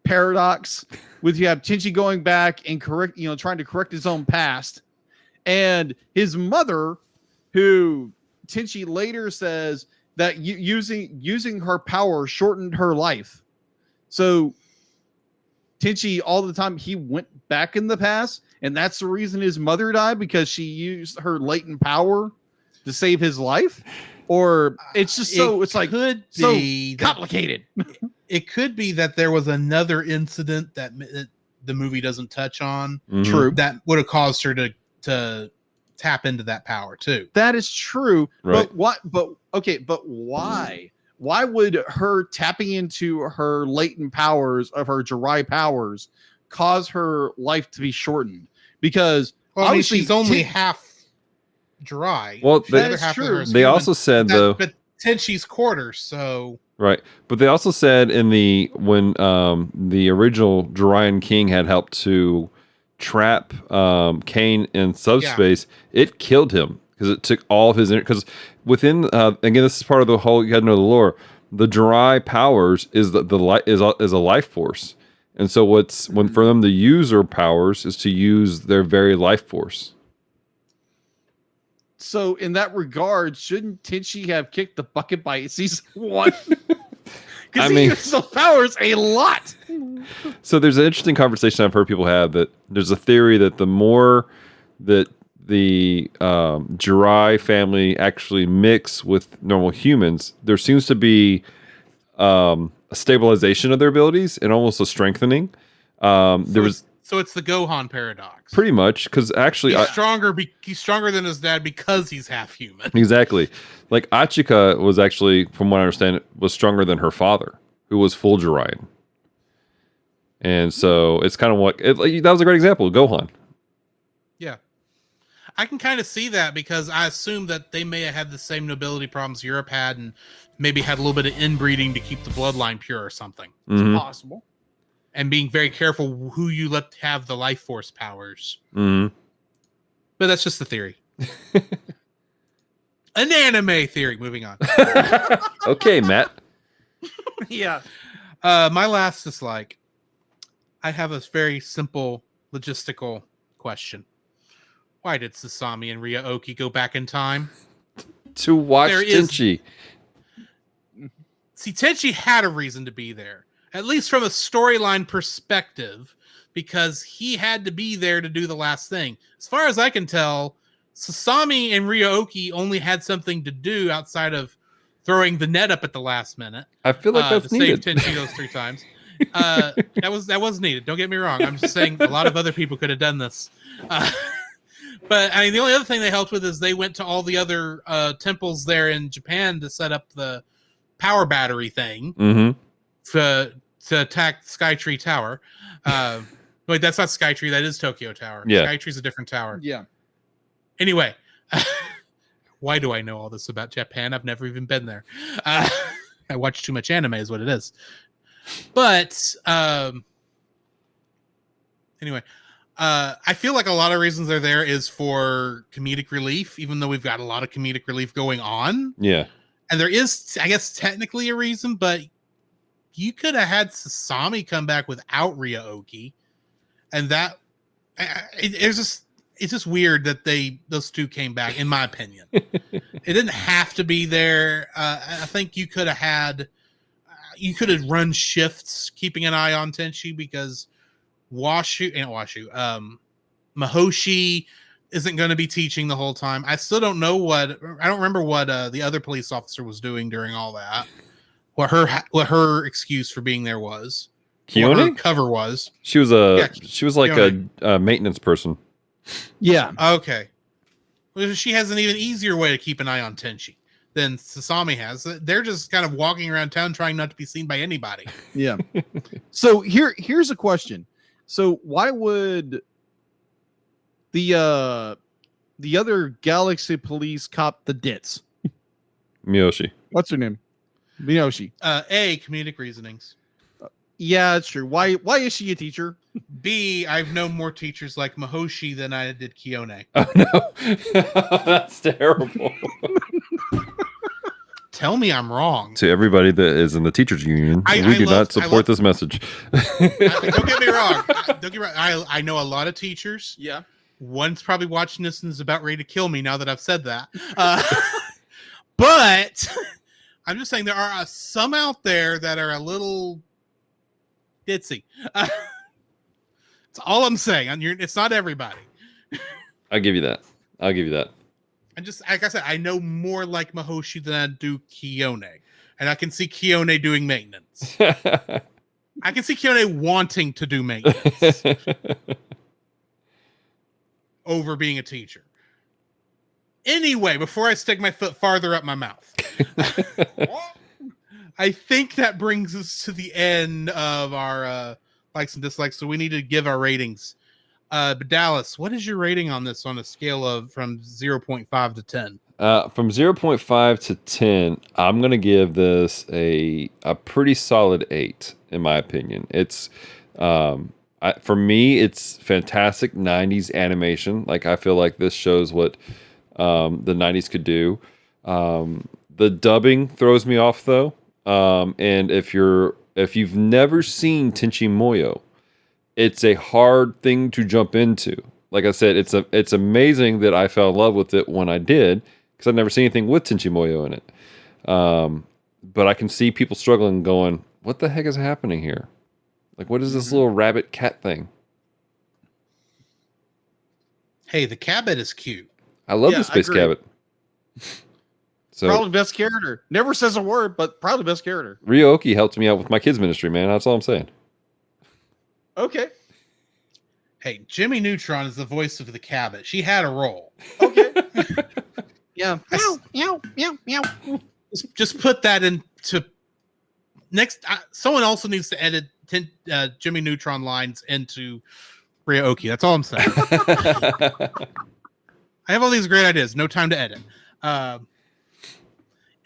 paradox with you have Tenchi going back and trying to correct his own past, and his mother, who Tenchi later says that using her power shortened her life. So Tenchi all the time he went back in the past, and that's the reason his mother died, because she used her latent power to save his life. Or it's just it's like
could
so
be
complicated.
It could be that there was another incident that the movie doesn't touch on.
True.
That would have caused her to tap into that power too.
That is true.
Right.
But why? Why would her tapping into her latent powers of her Jirai powers cause her life to be shortened? Because obviously
she's only half dry.
Well,
that is true.
They also said though,
but Tenchi's quarters, so
right. But they also said when the original Jirayan King had helped to trap Kane in subspace, it killed him because it took all of his because within again, this is part of the whole, you got to know the lore. The Jirai powers is the light is a life force, and so when for them to use their powers is to use their very life force.
So in that regard, shouldn't Tenchi have kicked the bucket by season 1? Because he uses those powers a lot.
So there's an interesting conversation I've heard people have that there's a theory that the more that the Jirai family actually mix with normal humans, there seems to be a stabilization of their abilities and almost a strengthening.
So it's the Gohan paradox.
Pretty much, because actually
he's stronger than his dad because he's half human.
Exactly. Like Achika was actually, from what I understand, was stronger than her father, who was full Jirayan. And so it's kind of that was a great example, Gohan.
Yeah. I can kind of see that because I assume that they may have had the same nobility problems Europe had and maybe had a little bit of inbreeding to keep the bloodline pure or something.
It's possible.
and being very careful who you let have the life force powers.
Mhm.
But that's just the theory. An anime theory. Moving on.
Okay, Matt.
Yeah.
My last dislike. I have a very simple logistical question. Why did Sasami and Ryaoki go back in time?
To watch
There is-
Tenchi.
See, Tenchi had a reason to be there, at least from a storyline perspective, because he had to be there to do the last thing. As far as I can tell, Sasami and Ryaoki only had something to do outside of throwing the net up at the last minute.
I feel like that's
to
needed.
save Tenchi those 3 times. That was needed. Don't get me wrong. I'm just saying a lot of other people could have done this. But I mean, the only other thing they helped with is they went to all the other temples there in Japan to set up the power battery thing
Mm-hmm.
to attack Skytree Tower. Wait, that's not Skytree. That is Tokyo Tower.
Yeah.
Skytree's a different tower.
Yeah.
Anyway, why do I know all this about Japan? I've never even been there. I watch too much anime is what it is. But anyway, I feel like a lot of reasons they're there is for comedic relief, even though we've got a lot of comedic relief going on.
Yeah.
And there is, I guess, technically a reason, but you could have had Sasami come back without Ryaoki, and that it's just weird that those two came back, in my opinion. It didn't have to be there. I think you could have run shifts, keeping an eye on Tenchi, because Mahoshi isn't going to be teaching the whole time. I still don't know I don't remember what the other police officer was doing during all that. What her excuse for being there was. What her
Keone?
cover was.
She was like
Keone.
a maintenance person.
Yeah.
Okay. Well, she has an even easier way to keep an eye on Tenchi than Sasami has. They're just kind of walking around town trying not to be seen by anybody.
Yeah. So here's a question. So why would the other Galaxy Police cop, the Ditz?
Miyoshi.
What's her name? Miyoshi.
Comedic reasonings.
Yeah, that's true. Why is she a teacher?
B, I've known more teachers like Mahoshi than I did Keone.
Oh no. That's terrible.
Tell me I'm wrong.
To everybody that is in the teachers union, we do not support this message.
Don't get me wrong. Don't get me wrong. I know a lot of teachers.
Yeah.
One's probably watching this and is about ready to kill me now that I've said that. But I'm just saying there are some out there that are a little ditzy. That's all I'm saying. It's not everybody.
I'll give you that.
And just like I said, I know more like Mahoshi than I do Keone. And I can see Keone doing maintenance. I can see Keone wanting to do maintenance over being a teacher. Anyway, before I stick my foot farther up my mouth, I think that brings us to the end of our likes and dislikes. So we need to give our ratings. But Dallas, what is your rating on this on a scale of from 0.5 to 10?
From 0.5 to 10, I'm going to give this a pretty solid 8, in my opinion. It's, for me, it's fantastic 90s animation. Like, I feel like this shows what the 90s could do. The dubbing throws me off, though. And if you've never seen Tenchi Muyo, it's a hard thing to jump into. Like I said, it's amazing that I fell in love with it when I did, because I've never seen anything with Tenchi Muyo in it. But I can see people struggling, going, "What the heck is happening here? Like, what is this little rabbit cat thing?"
Hey, the Cabot is cute.
I love
Yeah,
the Space
I agree.
Cabot. So
Probably best character. Never says a word, but probably best character.
Ryoki helped me out with my kids ministry, man. That's all I'm saying.
Okay.
Hey, Jimmy Neutron is the voice of the Cabot. She had a role.
Okay. Yeah.
Meow, meow, meow, meow.
Just put that into next. Someone also needs to edit Jimmy Neutron lines into Ryoki. That's all I'm saying. I have all these great ideas. No time to edit.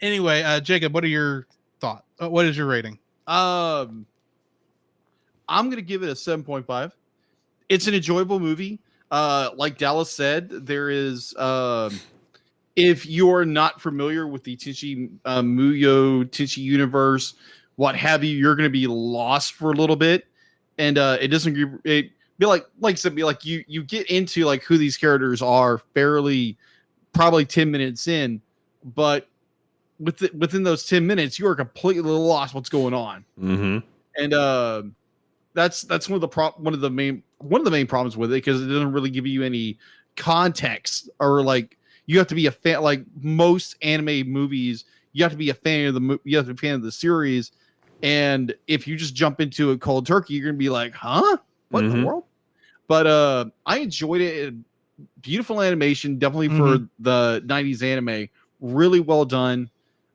Anyway, Jacob, what are your thoughts? What is your rating?
I I'm gonna give it a 7.5. It's an enjoyable movie. Like Dallas said, there is if you're not familiar with the Tenchi Muyo Tenchi universe, what have you, you're gonna be lost for a little bit, and it doesn't it be like I said, be like you get into like who these characters are fairly probably 10 minutes in, but within those 10 minutes, you are completely lost what's going on.
Mm-hmm.
And that's one of the main problems with it, because it doesn't really give you any context, or like you have to be a fan. Like most anime movies, you have to be a fan of you have to be a fan of the series, and if you just jump into a cold turkey, you're gonna be like, huh, what in the world? But I enjoyed it. Beautiful animation, definitely for the 90s anime. Really well done,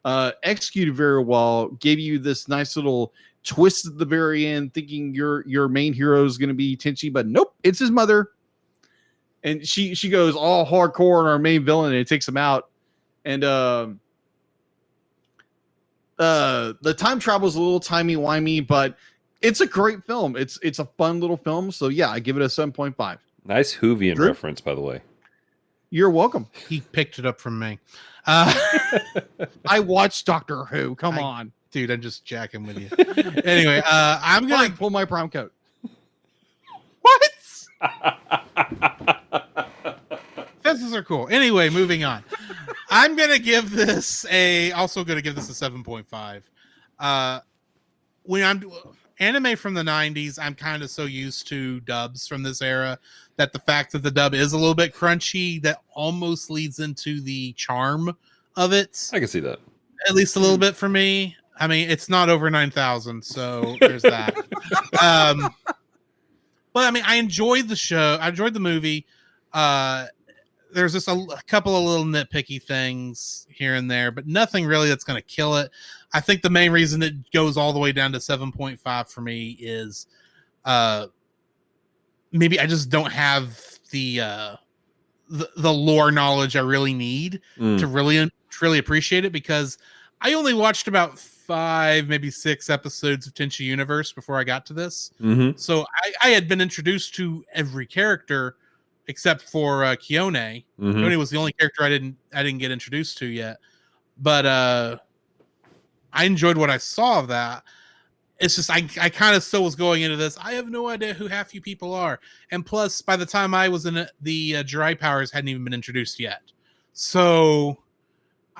executed very well. Gave you this nice little twist at the very end, thinking your main hero is going to be Tenchi, but nope, it's his mother. And she goes all hardcore on our main villain, and it takes him out. And the time travel is a little timey-wimey, but it's a great film. It's a fun little film. So yeah, I give it a 7.5.
Nice Whovian reference, by the way.
You're welcome.
He picked it up from me.
I watched Doctor Who. Come on.
Dude, I'm just jacking with you. Anyway, I'm going to
pull my prom coat.
What? Fences are cool. Anyway, moving on. I'm going to give this a 7.5. When I'm anime from the 90s, I'm kind of so used to dubs from this era that the fact that the dub is a little bit crunchy, that almost leads into the charm of it.
I can see that.
At least a little bit for me. I mean, it's not over 9,000, so there's that. But I mean, I enjoyed the show. I enjoyed the movie. There's just a couple of little nitpicky things here and there, but nothing really that's going to kill it. I think the main reason it goes all the way down to 7.5 for me is maybe I just don't have the lore knowledge I really need to really appreciate it, because I only watched about 5, maybe 6 episodes of Tenchi Universe before I got to this. So I had been introduced to every character except for Kione. Kione was the only character I didn't get introduced to yet. But I enjoyed what I saw of that. It's just I kind of still was going into this. I have no idea who half you people are, and plus, by the time I was in it, the dry powers hadn't even been introduced yet. So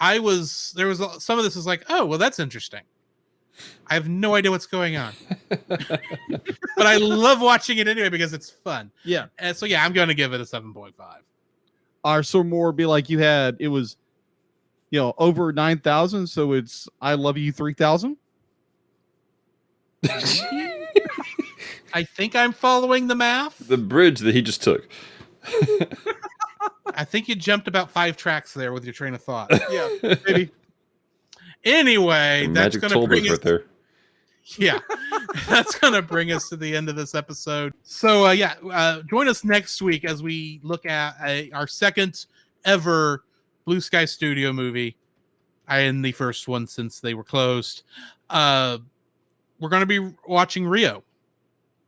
there was some of this is like, oh well, that's interesting. I have no idea what's going on, but I love watching it anyway because it's fun.
Yeah,
and so yeah, I'm going to give it a 7.5.
Our some more be like it was, over 9,000, so it's I love you 3,000.
I think I'm following the math.
The bridge that he just took.
I think you jumped about 5 tracks there with your train of thought.
Yeah, maybe.
Anyway, that's going to bring us
right there.
Yeah, that's going to bring us to the end of this episode. So join us next week as we look at our second ever Blue Sky Studio movie, and the first one since they were closed. We're going to be watching Rio,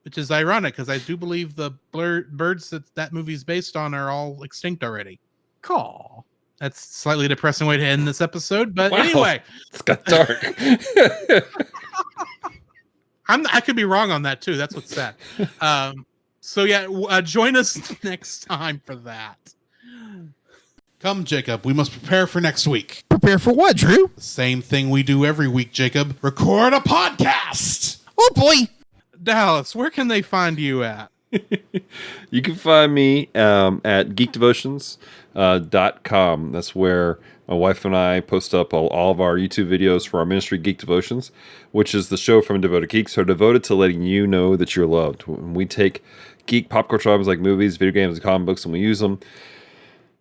which is ironic because I do believe the birds that movie's based on are all extinct already.
Caw.
That's a slightly depressing way to end this episode, but
Wow.
anyway.
It's got dark.
I could be wrong on that too. That's what's sad. Join us next time for that.
Come, Jacob, we must prepare for next week.
Prepare for what, Drew?
The same thing we do every week, Jacob. Record a podcast!
Oh boy.
Dallas, where can they find you at?
You can find me at geekdevotions.com. That's where my wife and I post up all of our YouTube videos for our ministry, Geek Devotions, which is the show from Devoted Geeks, who are devoted to letting you know that you're loved. We take geek pop culture items like movies, video games, and comic books, and we use them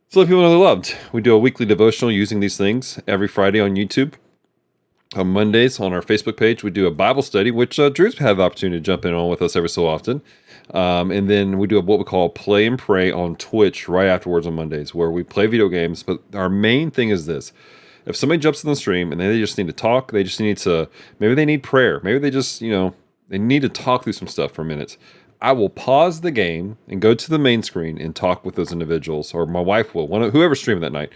to let people know they're loved. We do a weekly devotional using these things every Friday on YouTube. On Mondays on our Facebook page, we do a Bible study, which Drew's had the opportunity to jump in on with us every so often. And then we do what we call Play and Pray on Twitch right afterwards on Mondays, where we play video games. But our main thing is this. If somebody jumps in the stream and they just need to talk, they just need to, maybe they need prayer. Maybe they just, they need to talk through some stuff for a minute, I will pause the game and go to the main screen and talk with those individuals, or my wife will, whoever's streaming that night.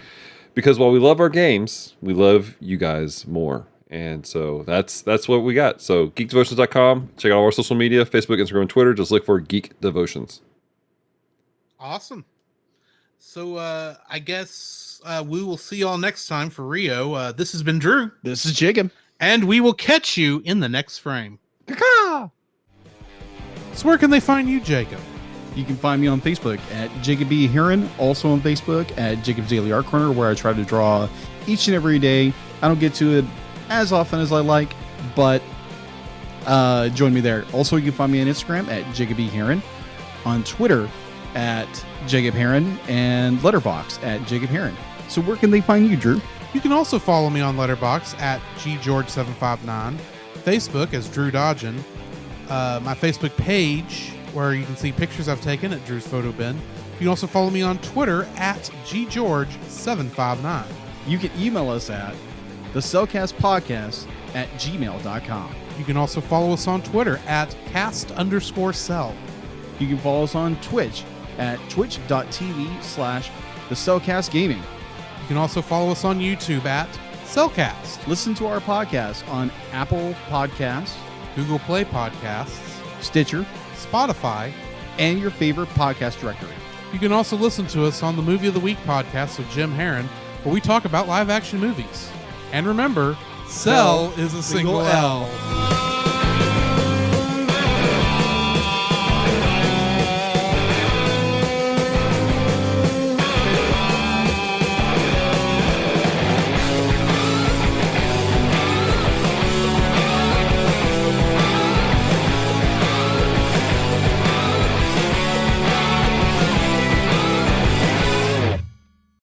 Because while we love our games, we love you guys more. And so that's what we got. So geekdevotions.com. Check out all our social media, Facebook, Instagram, and Twitter. Just look for Geek Devotions.
Awesome. So I guess we will see y'all next time for Rio. This has been Drew.
This is Jacob.
And we will catch you in the next frame.
Caw.
So where can they find you, Jacob?
You can find me on Facebook at Jacob B. Heron, also on Facebook at Jacob's Daily Art Corner, where I try to draw each and every day. I don't get to it as often as I like, but join me there. Also, you can find me on Instagram at Jacob B. Heron, on Twitter at Jacob Heron, and Letterboxd at Jacob Heron. So where can they find you, Drew?
You can also follow me on Letterboxd at ggeorge759, Facebook as Drew Dodgen, my Facebook page where you can see pictures I've taken at Drew's Photo Bin. You can also follow me on Twitter at ggeorge759.
You can email us at thecellcastpodcast@gmail.com.
You can also follow us on Twitter at cast_cell.
You can follow us on Twitch at twitch.tv/thecellcastgaming.
You can also follow us on YouTube at Cellcast,
Listen to our podcast on Apple Podcasts,
Google Play Podcasts,
Stitcher,
Spotify,
and your favorite podcast directory.
You can also listen to us on the Movie of the Week podcast with Jim Heron, where we talk about live action movies. And remember, Cell is a single L.